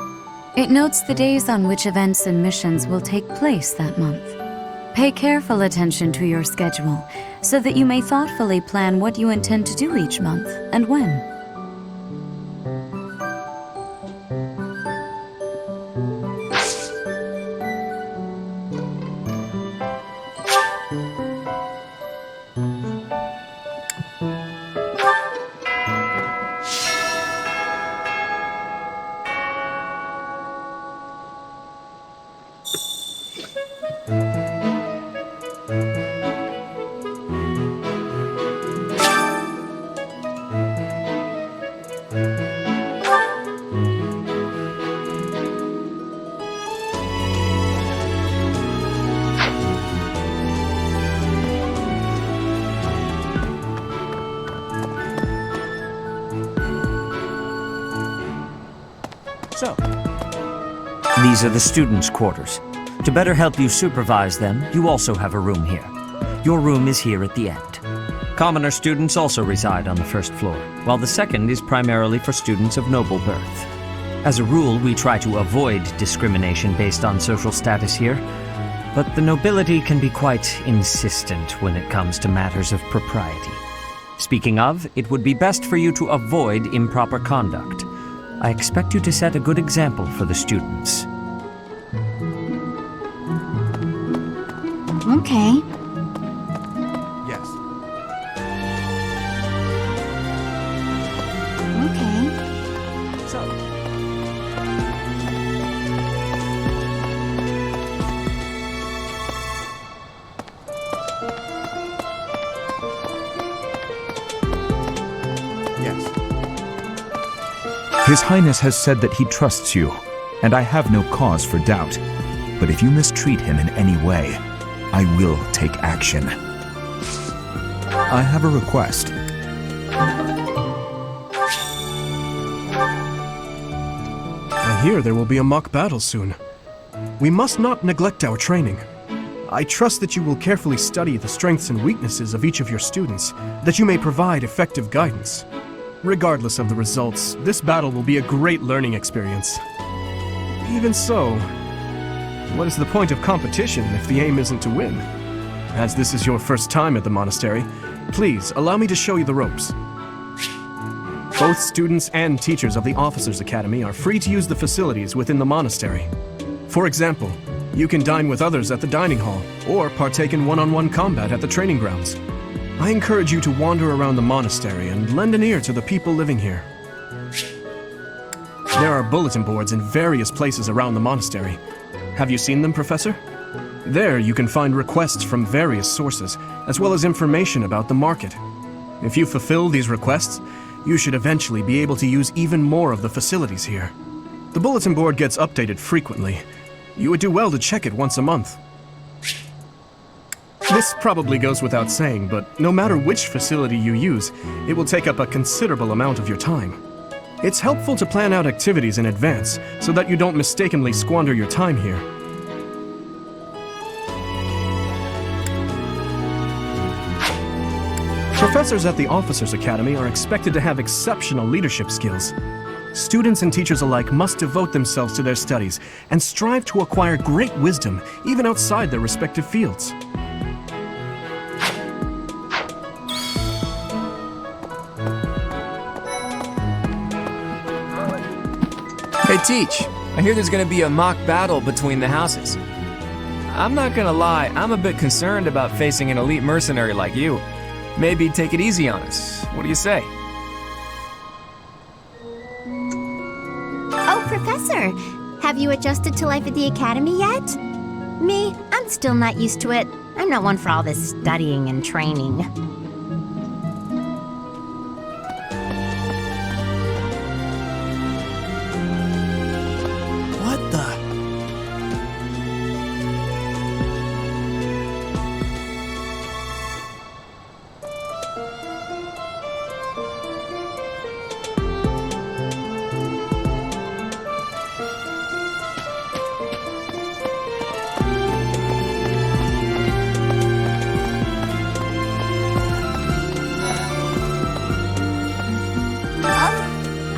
It notes the days on which events and missions will take place that month. Pay careful attention to your schedule so that you may thoughtfully plan what you intend to do each month and when. So, these are the students' quarters. To better help you supervise them, you also have a room here. Your room is here at the end. Commoner students also reside on the first floor, while the second is primarily for students of noble birth. As a rule, we try to avoid discrimination based on social status here, but the nobility can be quite insistent when it comes to matters of propriety. Speaking of, it would be best for you to avoid improper conduct. I expect you to set a good example for the students. Okay. Yes. Okay. So. Yes. His Highness has said that he trusts you, and I have no cause for doubt. But if you mistreat him in any way, I will take action. I have a request. I hear there will be a mock battle soon. We must not neglect our training. I trust that you will carefully study the strengths and weaknesses of each of your students, that you may provide effective guidance. Regardless of the results, this battle will be a great learning experience. Even so, what is the point of competition if the aim isn't to win? As this is your first time at the monastery, please allow me to show you the ropes. Both students and teachers of the Officers' Academy are free to use the facilities within the monastery. For example, you can dine with others at the dining hall, or partake in one-on-one combat at the training grounds. I encourage you to wander around the monastery and lend an ear to the people living here. There are bulletin boards in various places around the monastery. Have you seen them, Professor? There you can find requests from various sources, as well as information about the market. If you fulfill these requests, you should eventually be able to use even more of the facilities here. The bulletin board gets updated frequently. You would do well to check it once a month. This probably goes without saying, but no matter which facility you use, it will take up a considerable amount of your time. It's helpful to plan out activities in advance so that you don't mistakenly squander your time here. Professors at the Officers' Academy are expected to have exceptional leadership skills. Students and teachers alike must devote themselves to their studies and strive to acquire great wisdom even outside their respective fields. Hey, Teach. I hear there's gonna be a mock battle between the houses. I'm not gonna lie, I'm a bit concerned about facing an elite mercenary like you. Maybe take it easy on us. What do you say? Oh, Professor! Have you adjusted to life at the Academy yet? Me, I'm still not used to it. I'm not one for all this studying and training. What the?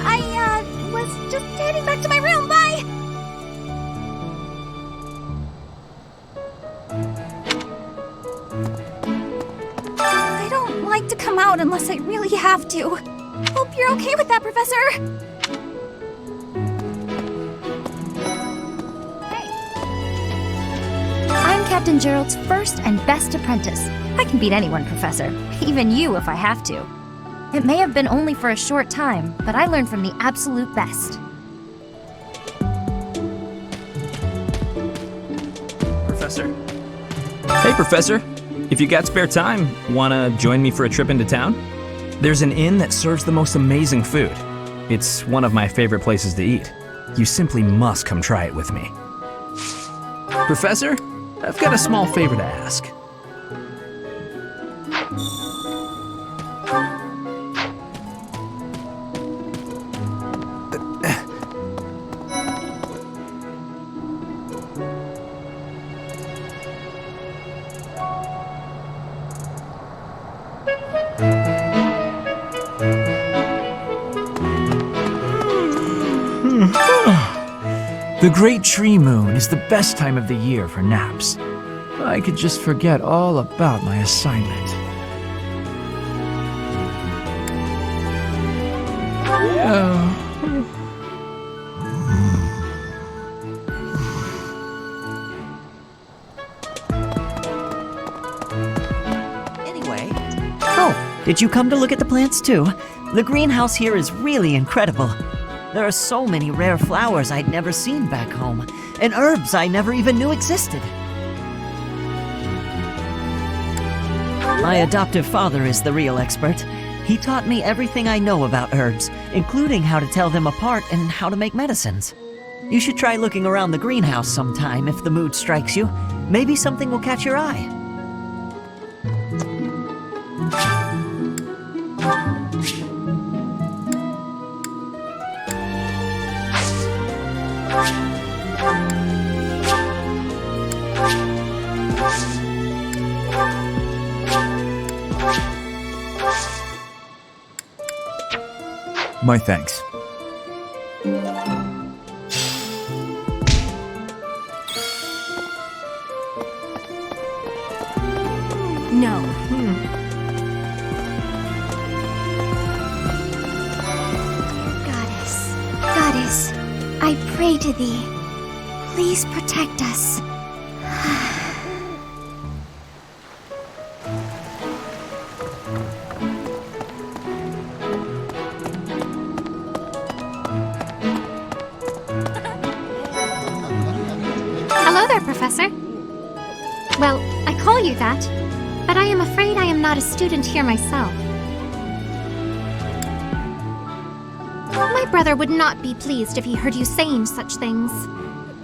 I was just heading back to my room. Bye! I don't like to come out unless I really have to. Hope you're okay with that, Professor. I'm Captain Gerald's first and best apprentice. I can beat anyone, Professor. Even you if I have to. It may have been only for a short time, but I learned from the absolute best. Professor? Hey, Professor. If you got spare time, wanna join me for a trip into town? There's an inn that serves the most amazing food. It's one of my favorite places to eat. You simply must come try it with me. Professor, I've got a small favor to ask. The Great Tree Moon is the best time of the year for naps. I could just forget all about my assignment. Anyway. Oh, did you come to look at the plants too? The greenhouse here is really incredible. There are so many rare flowers I'd never seen back home, and herbs I never even knew existed. My adoptive father is the real expert. He taught me everything I know about herbs, including how to tell them apart and how to make medicines. You should try looking around the greenhouse sometime if the mood strikes you. Maybe something will catch your eye. My thanks. No. Goddess, I pray to thee. Please protect us. Hello there, Professor. Well, I call you that, but I am afraid I am not a student here myself. My brother would not be pleased if he heard you saying such things.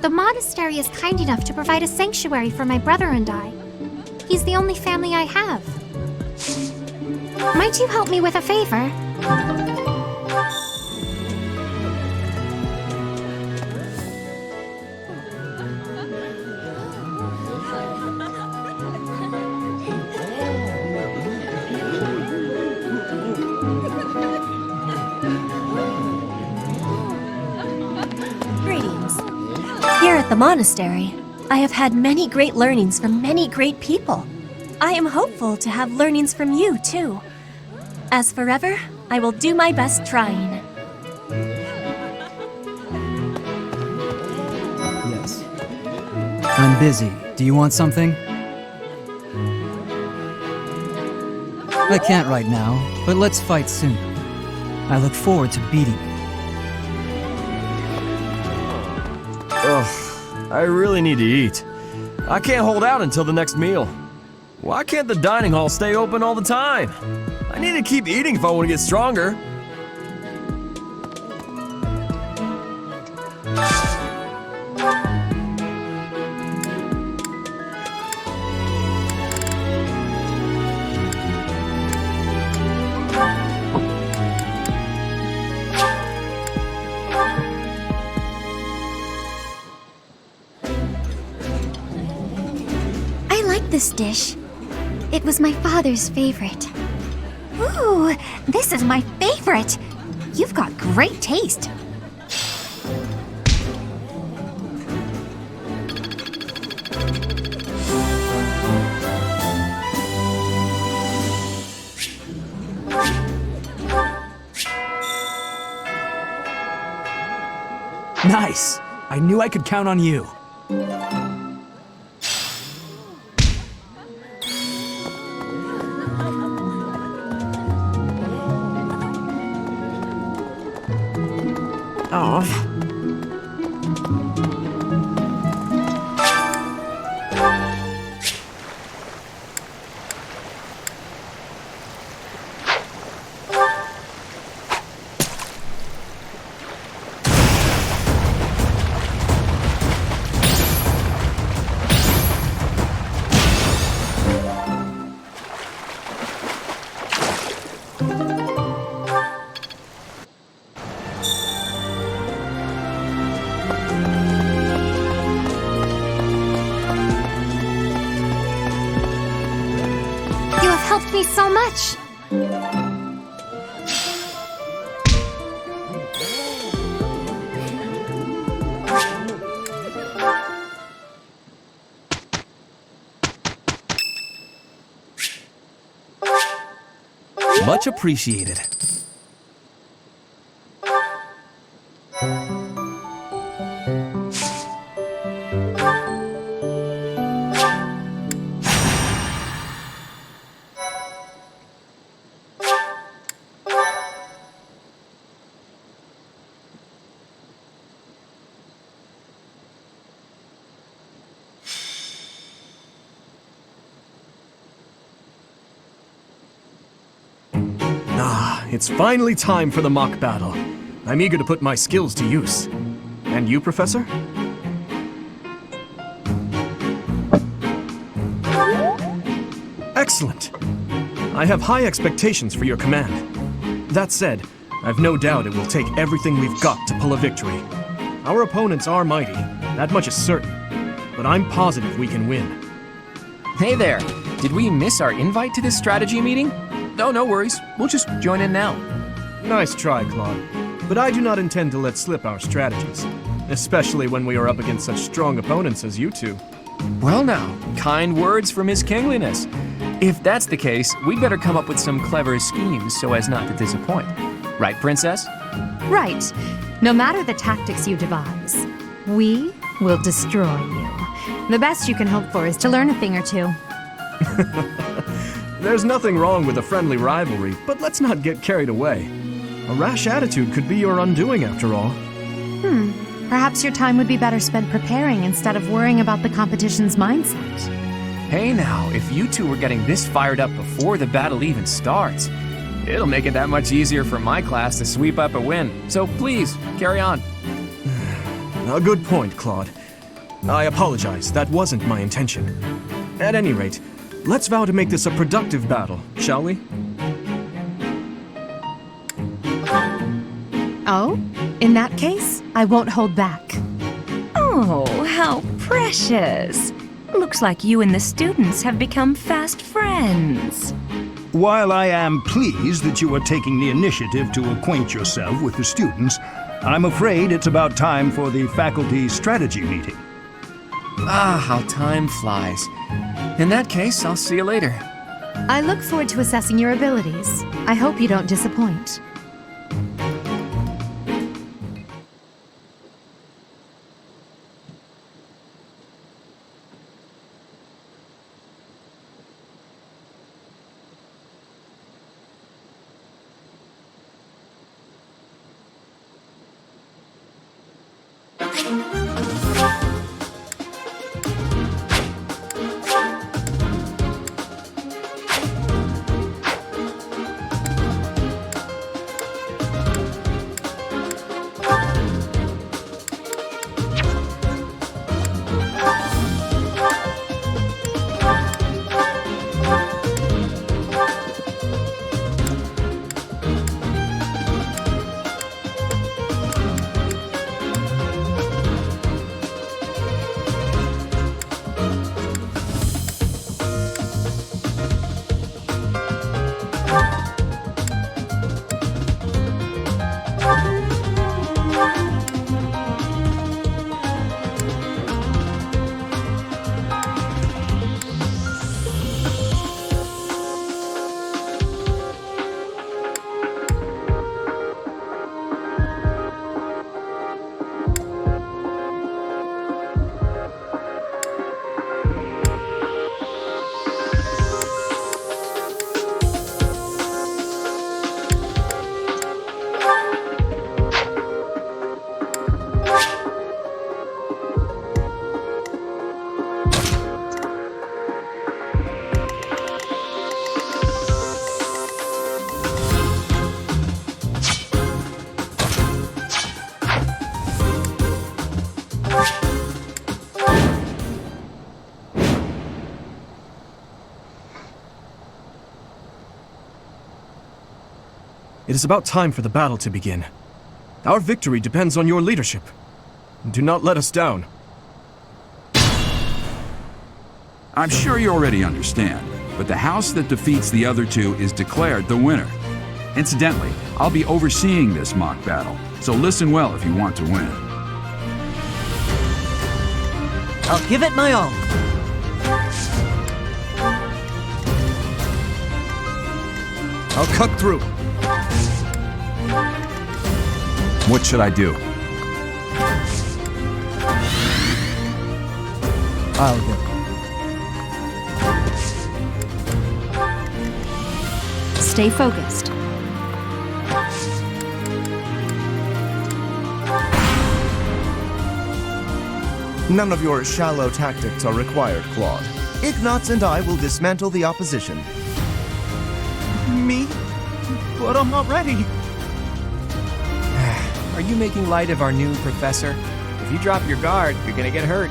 The monastery is kind enough to provide a sanctuary for my brother and I. He's the only family I have. Might you help me with a favor? Here at the monastery, I have had many great learnings from many great people. I am hopeful to have learnings from you, too. As forever, I will do my best trying. Yes. I'm busy. Do you want something? I can't right now, but let's fight soon. I look forward to beating you. Ugh, I really need to eat. I can't hold out until the next meal. Why can't the dining hall stay open all the time? I need to keep eating if I want to get stronger. This dish. It was my father's favorite. Ooh, this is my favorite. You've got great taste. Nice! I knew I could count on you. Helped me so much. Much appreciated. It's finally time for the mock battle. I'm eager to put my skills to use. And you, Professor? Excellent. I have high expectations for your command. That said, I've no doubt it will take everything we've got to pull a victory. Our opponents are mighty, that much is certain. But I'm positive we can win. Hey there, did we miss our invite to this strategy meeting? No worries, we'll just join in now. Nice try, Claude. But I do not intend to let slip our strategies, especially when we are up against such strong opponents as you two. Well now, kind words from His Kingliness. If that's the case, we'd better come up with some clever schemes so as not to disappoint. Right, Princess? Right. No matter the tactics you devise, we will destroy you. The best you can hope for is to learn a thing or two. There's nothing wrong with a friendly rivalry, but let's not get carried away. A rash attitude could be your undoing after all. Perhaps your time would be better spent preparing instead of worrying about the competition's mindset. Hey now, if you two were getting this fired up before the battle even starts, it'll make it that much easier for my class to sweep up a win. So please, carry on. A good point, Claude. I apologize, that wasn't my intention. At any rate, let's vow to make this a productive battle, shall we? Oh? In that case, I won't hold back. Oh, how precious. Looks like you and the students have become fast friends. While I am pleased that you are taking the initiative to acquaint yourself with the students, I'm afraid it's about time for the faculty strategy meeting. Ah, how time flies. In that case, I'll see you later. I look forward to assessing your abilities. I hope you don't disappoint. It is about time for the battle to begin. Our victory depends on your leadership. Do not let us down. I'm sure you already understand, but the house that defeats the other two is declared the winner. Incidentally, I'll be overseeing this mock battle, so listen well if you want to win. I'll give it my all. I'll cut through. What should I do? I'll go. Stay focused. None of your shallow tactics are required, Claude. Ignatz and I will dismantle the opposition. Me? But I'm not ready. Are you making light of our new professor? If you drop your guard, you're gonna get hurt.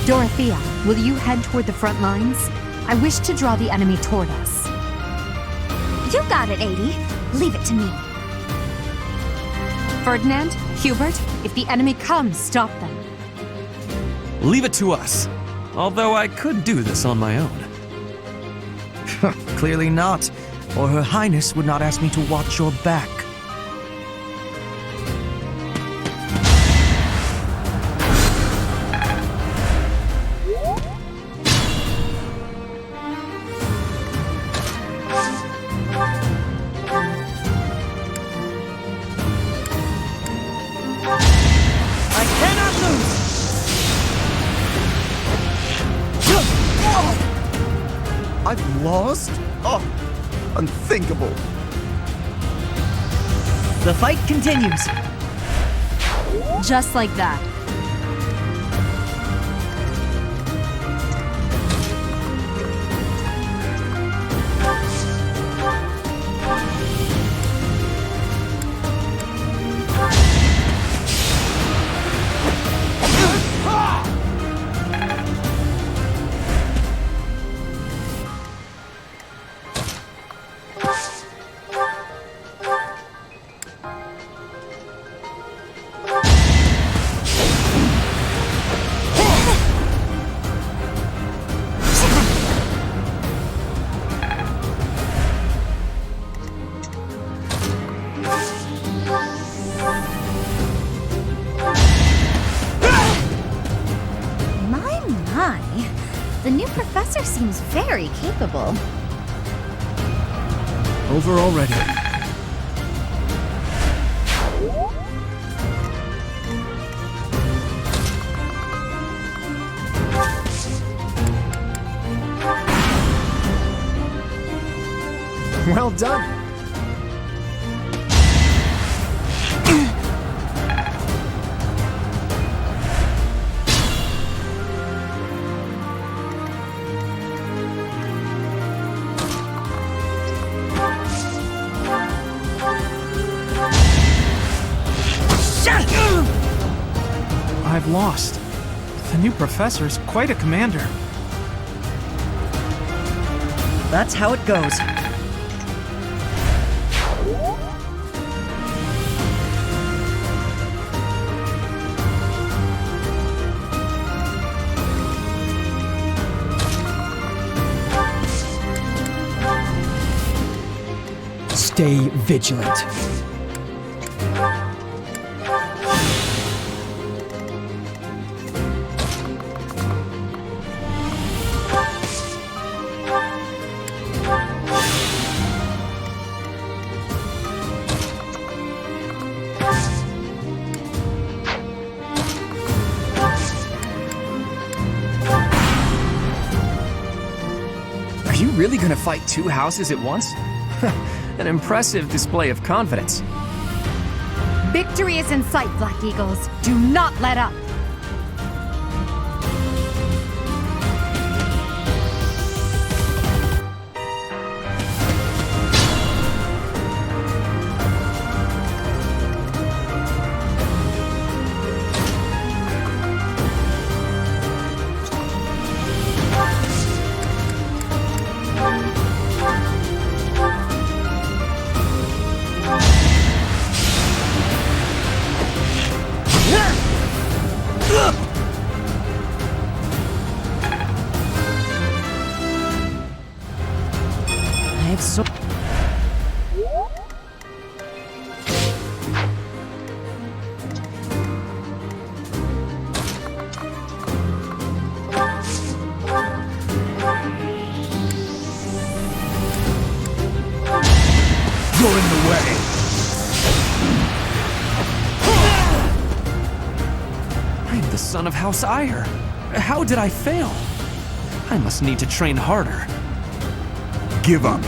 Dorothea, will you head toward the front lines? I wish to draw the enemy toward us. You got it, 80. Leave it to me. Ferdinand, Hubert, if the enemy comes, stop them. Leave it to us. Although I could do this on my own. Clearly not. or Her Highness would not ask me to watch your back. I've lost? Oh, unthinkable. The fight continues. Just like that. The new professor seems very capable. Over already. Well done. I've lost. The new professor's quite a commander. That's how it goes. Stay vigilant. Are you really gonna fight two houses at once? An impressive display of confidence. Victory is in sight, Black Eagles. Do not let up. I have so... You're in the way. I am the son of House Ire. How did I fail? I must need to train harder. Give up.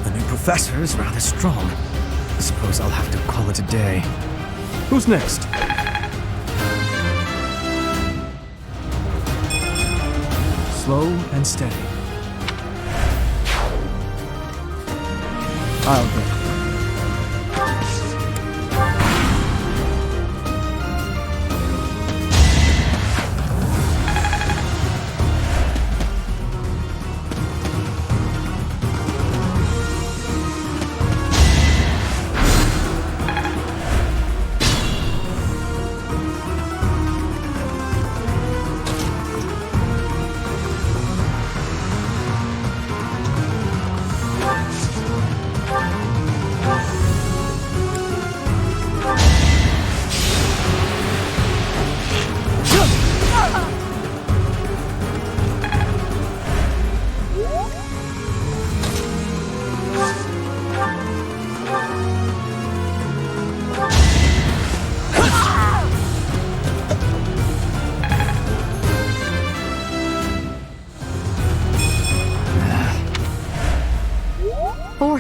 The new professor is rather strong. I suppose I'll have to call it a day. Who's next? Slow and steady. I'll go.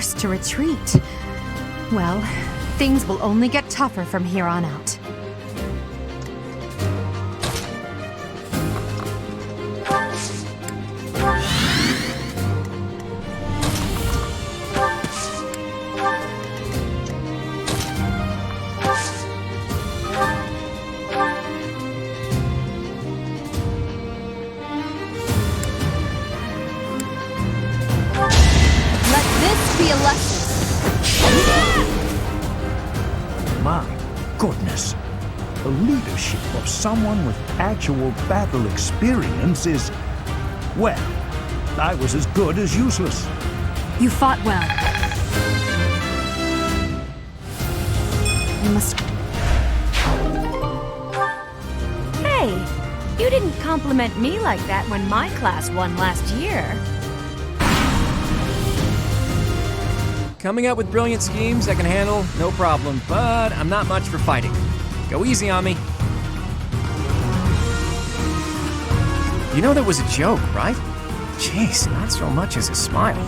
forced to retreat. Well, things will only get tougher from here on out. My goodness. The leadership of someone with actual battle experience is... well, I was as good as useless. You fought well. You must... Hey, you didn't compliment me like that when my class won last year. Coming up with brilliant schemes I can handle, no problem, but I'm not much for fighting. Go easy on me. You know that was a joke, right? Jeez, not so much as a smile.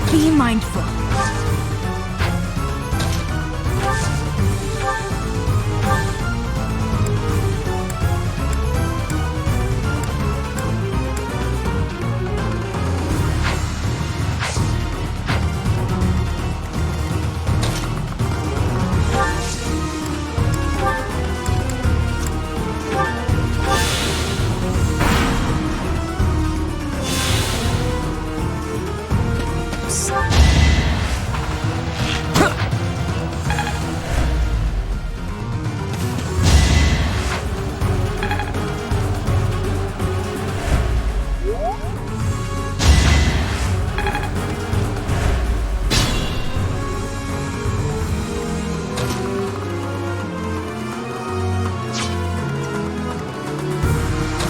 Be mindful.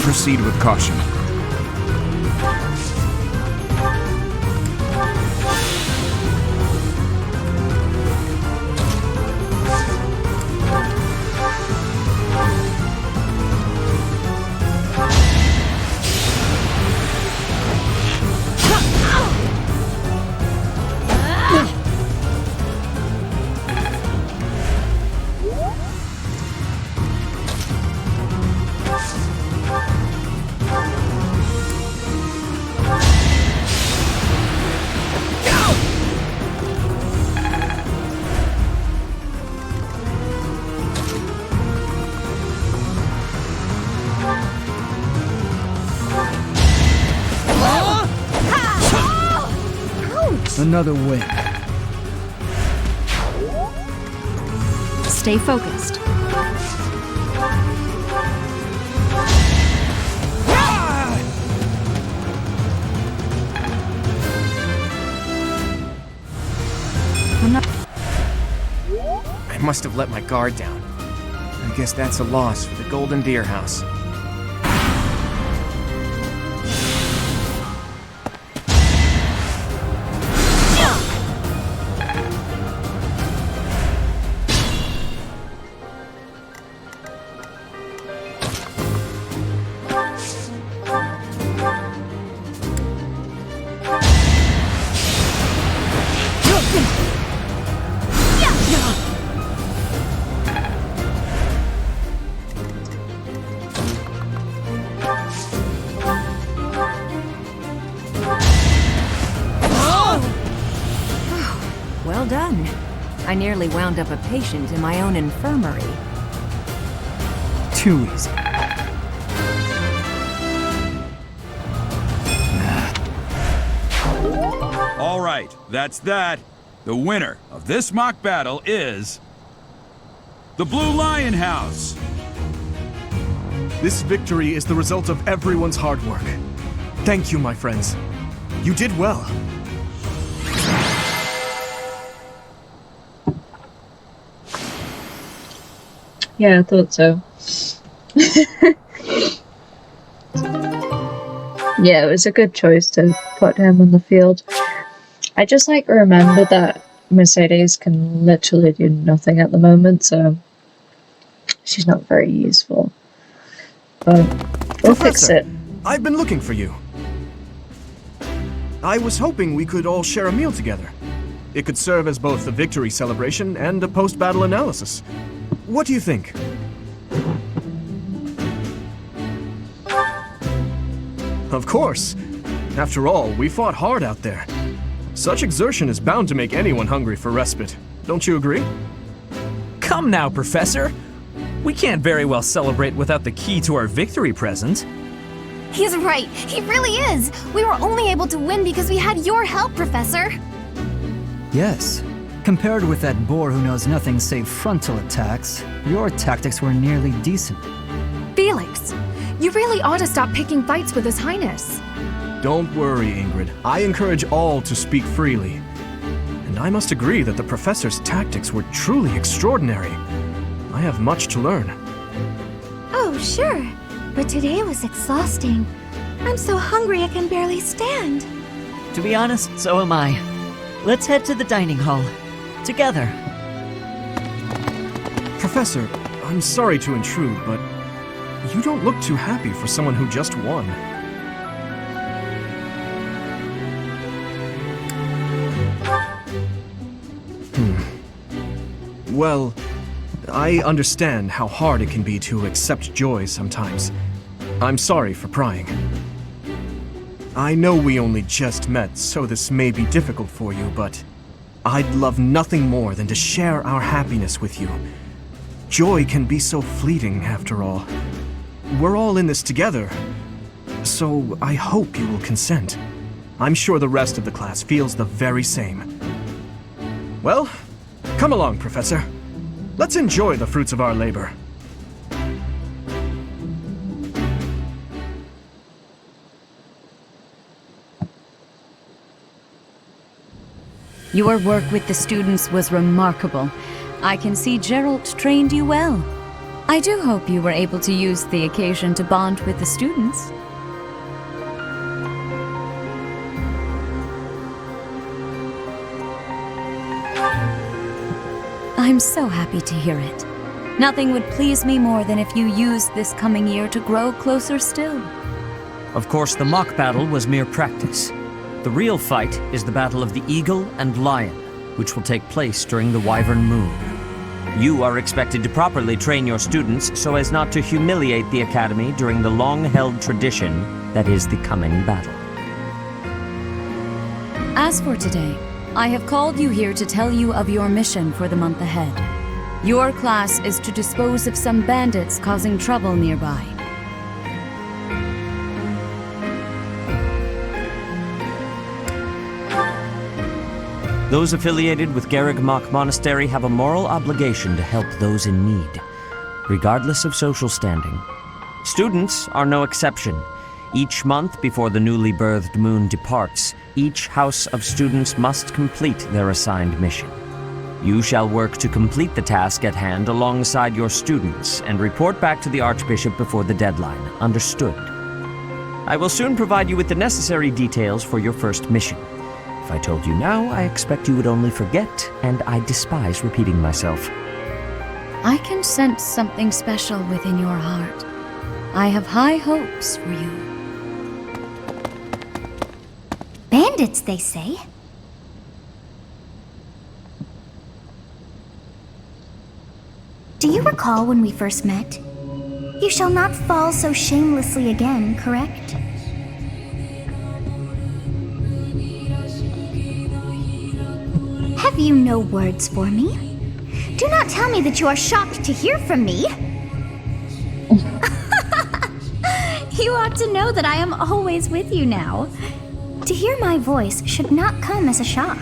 Proceed with caution. Another win. Stay focused. I must have let my guard down. I guess that's a loss for the Golden Deer House. Well done. I nearly wound up a patient in my own infirmary. Too easy. All right, that's that. The winner of this mock battle is... The Blue Lion House! This victory is the result of everyone's hard work. Thank you, my friends. You did well. Yeah, I thought so. Yeah, it was a good choice to put him on the field. I just remember that Mercedes can literally do nothing at the moment, so she's not very useful. But we'll fix it. I've been looking for you. I was hoping we could all share a meal together. It could serve as both a victory celebration and a post-battle analysis. What do you think? Of course. After all, we fought hard out there. Such exertion is bound to make anyone hungry for respite. Don't you agree? Come now, Professor. We can't very well celebrate without the key to our victory present. He's right. He really is. We were only able to win because we had your help, Professor. Yes. Compared with that boar who knows nothing save frontal attacks, your tactics were nearly decent. Felix, you really ought to stop picking fights with His Highness. Don't worry, Ingrid. I encourage all to speak freely. And I must agree that the Professor's tactics were truly extraordinary. I have much to learn. Oh, sure. But today was exhausting. I'm so hungry I can barely stand. To be honest, so am I. Let's head to the dining hall. Together. Professor, I'm sorry to intrude, but you don't look too happy for someone who just won. Well, I understand how hard it can be to accept joy sometimes. I'm sorry for prying. I know we only just met, so this may be difficult for you, but I'd love nothing more than to share our happiness with you. Joy can be so fleeting, after all. We're all in this together, so I hope you will consent. I'm sure the rest of the class feels the very same. Well, come along, Professor. Let's enjoy the fruits of our labor. Your work with the students was remarkable. I can see Geralt trained you well. I do hope you were able to use the occasion to bond with the students. I'm so happy to hear it. Nothing would please me more than if you used this coming year to grow closer still. Of course, the mock battle was mere practice. The real fight is the battle of the Eagle and Lion, which will take place during the Wyvern Moon. You are expected to properly train your students so as not to humiliate the Academy during the long-held tradition that is the coming battle. As for today, I have called you here to tell you of your mission for the month ahead. Your class is to dispose of some bandits causing trouble nearby. Those affiliated with Garrigmach Monastery have a moral obligation to help those in need, regardless of social standing. Students are no exception. Each month before the newly birthed moon departs, each house of students must complete their assigned mission. You shall work to complete the task at hand alongside your students and report back to the Archbishop before the deadline. Understood? I will soon provide you with the necessary details for your first mission. If I told you now, I expect you would only forget, and I despise repeating myself. I can sense something special within your heart. I have high hopes for you. Bandits, they say. Do you recall when we first met? You shall not fall so shamelessly again, correct? Have you no words for me? Do not tell me that you are shocked to hear from me. You ought to know that I am always with you now. To hear my voice should not come as a shock.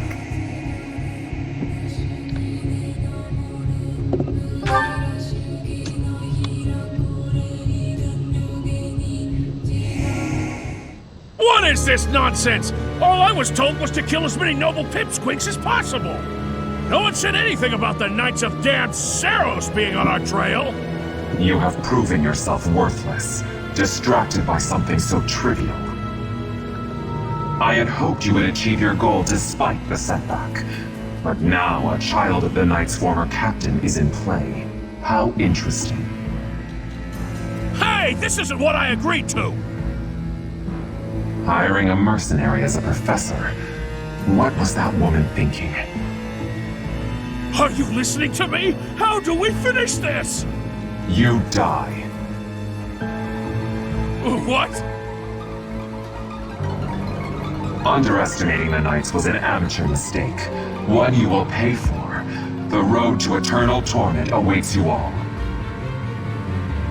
What is this nonsense? All I was told was to kill as many noble pipsqueaks as possible. No one said anything about the Knights of Damned Saros being on our trail. You have proven yourself worthless, distracted by something so trivial. I had hoped you would achieve your goal despite the setback. But now a child of the Knight's former captain is in play. How interesting. Hey, this isn't what I agreed to! Hiring a mercenary as a professor. What was that woman thinking? Are you listening to me? How do we finish this? You die. What? Underestimating the Knights was an amateur mistake. One you will pay for. The road to eternal torment awaits you all.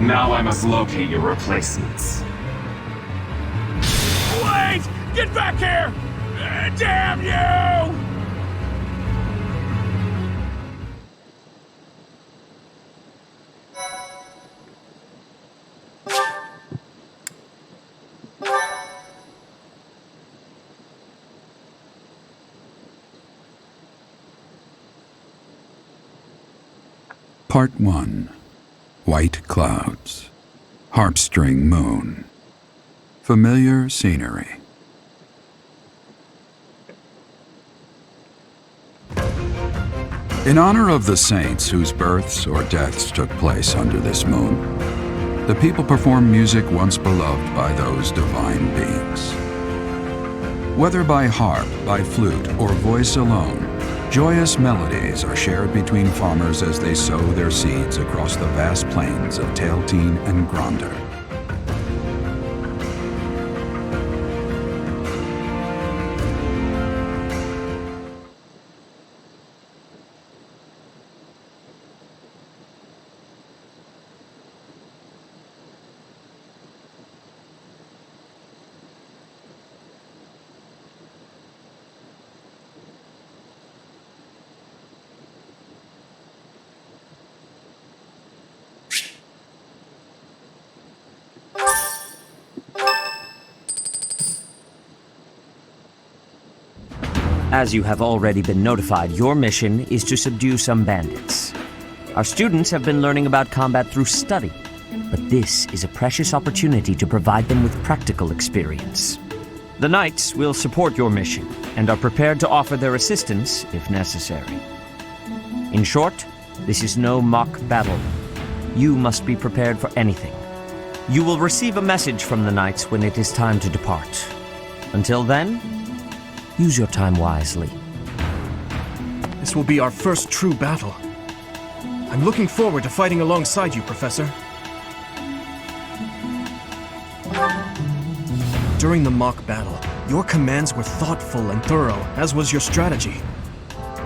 Now I must locate your replacements. Wait! Get back here! Damn you! Part 1. White Clouds. Harpstring Moon. Familiar scenery. In honor of the saints whose births or deaths took place under this moon, the people perform music once beloved by those divine beings. Whether by harp, by flute, or voice alone, joyous melodies are shared between farmers as they sow their seeds across the vast plains of Tailteen and Gronder. As you have already been notified, your mission is to subdue some bandits. Our students have been learning about combat through study, but this is a precious opportunity to provide them with practical experience. The Knights will support your mission and are prepared to offer their assistance if necessary. In short, this is no mock battle. You must be prepared for anything. You will receive a message from the Knights when it is time to depart. Until then, use your time wisely. This will be our first true battle. I'm looking forward to fighting alongside you, Professor. During the mock battle, your commands were thoughtful and thorough, as was your strategy.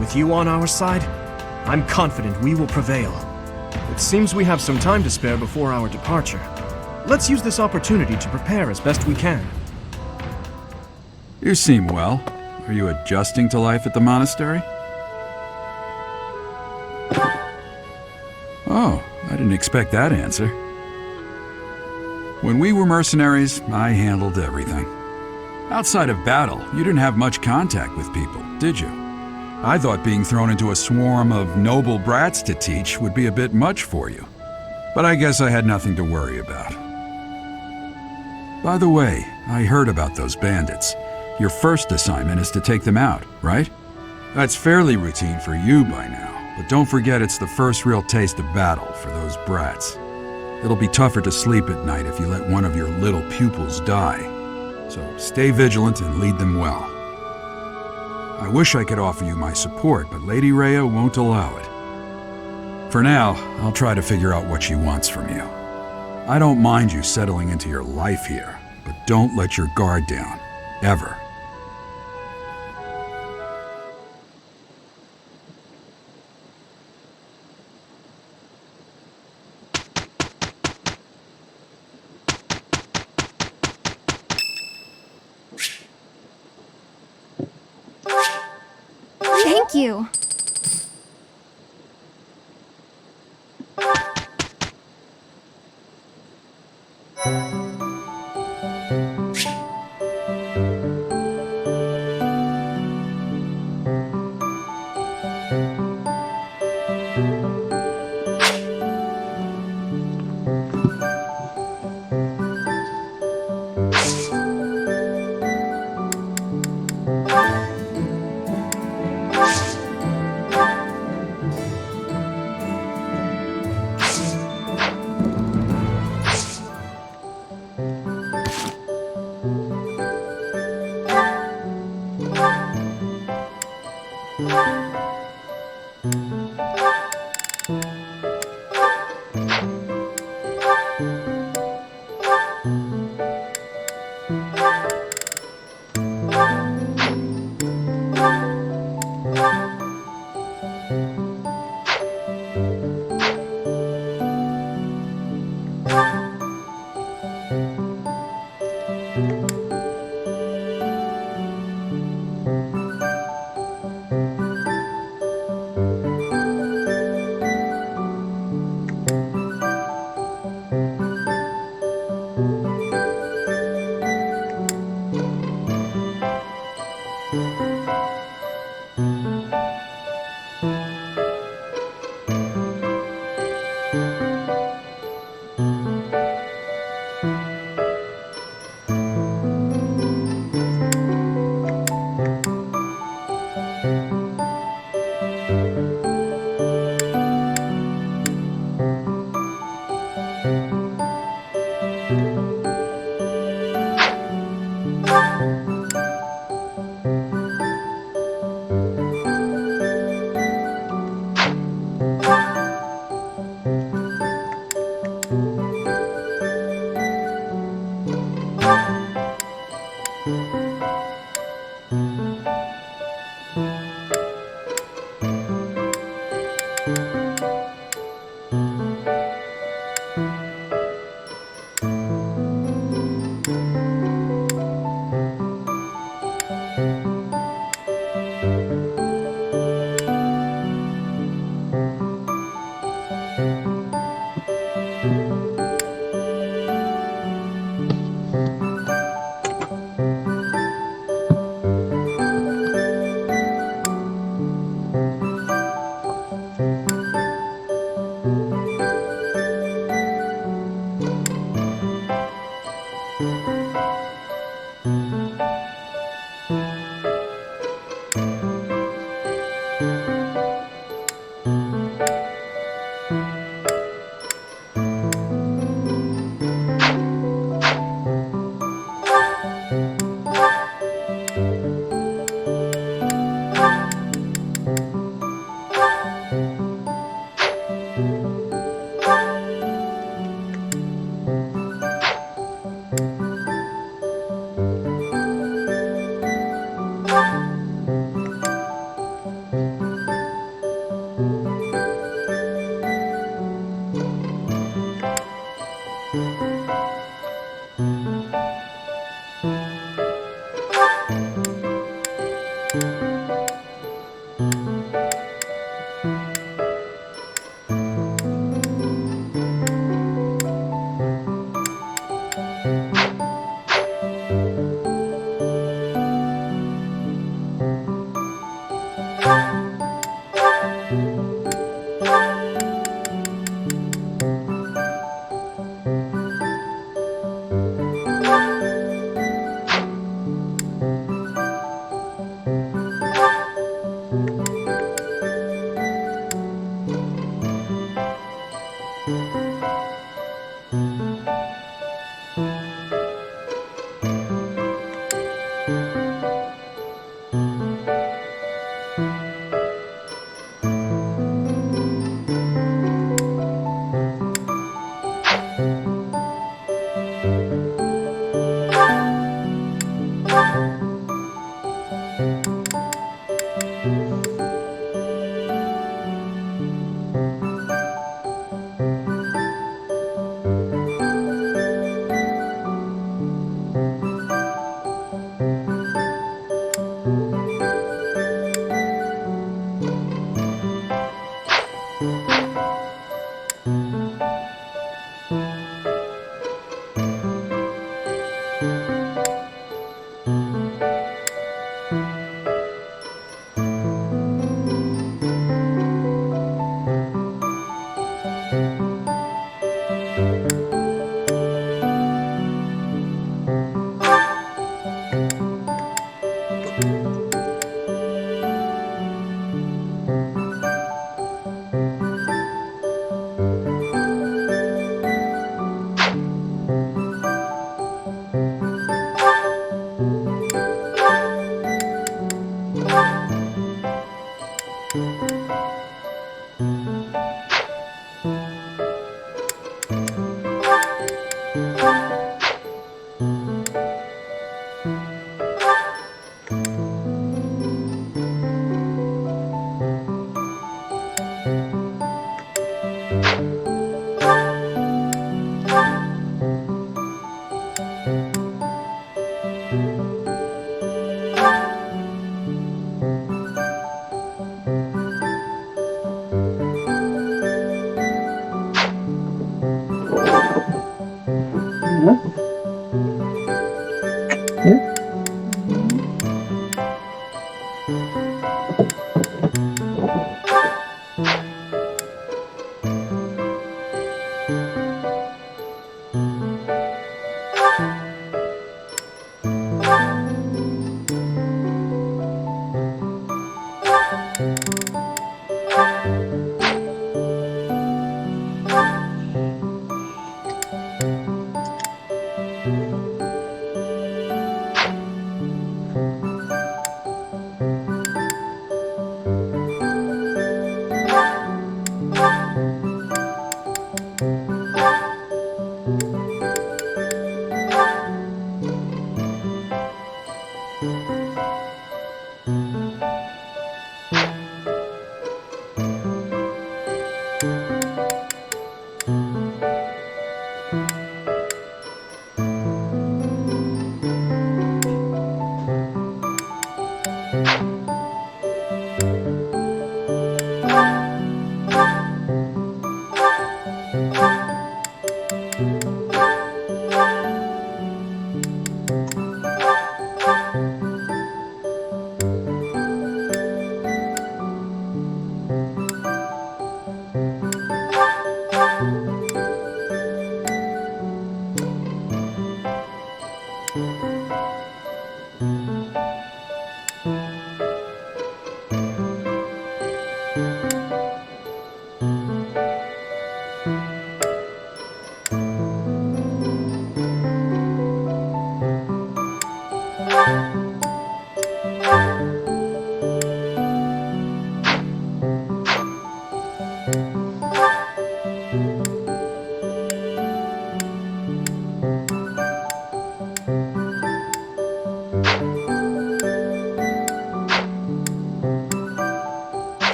With you on our side, I'm confident we will prevail. It seems we have some time to spare before our departure. Let's use this opportunity to prepare as best we can. You seem well. Are you adjusting to life at the monastery? Oh, I didn't expect that answer. When we were mercenaries, I handled everything. Outside of battle, you didn't have much contact with people, did you? I thought being thrown into a swarm of noble brats to teach would be a bit much for you. But I guess I had nothing to worry about. By the way, I heard about those bandits. Your first assignment is to take them out, right? That's fairly routine for you by now, but don't forget it's the first real taste of battle for those brats. It'll be tougher to sleep at night if you let one of your little pupils die. So stay vigilant and lead them well. I wish I could offer you my support, but Lady Rhea won't allow it. For now, I'll try to figure out what she wants from you. I don't mind you settling into your life here, but don't let your guard down, ever. Thank you.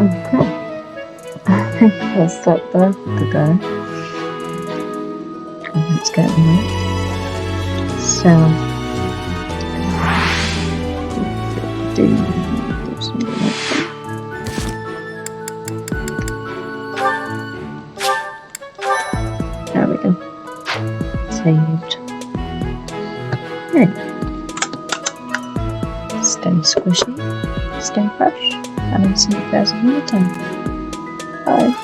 Okay. I think I'll stop there for today. Because it's getting late. So, do something like that. There we go. Saved. Right. Stay squishy, stay fresh, and I'll see you guys another time. Bye.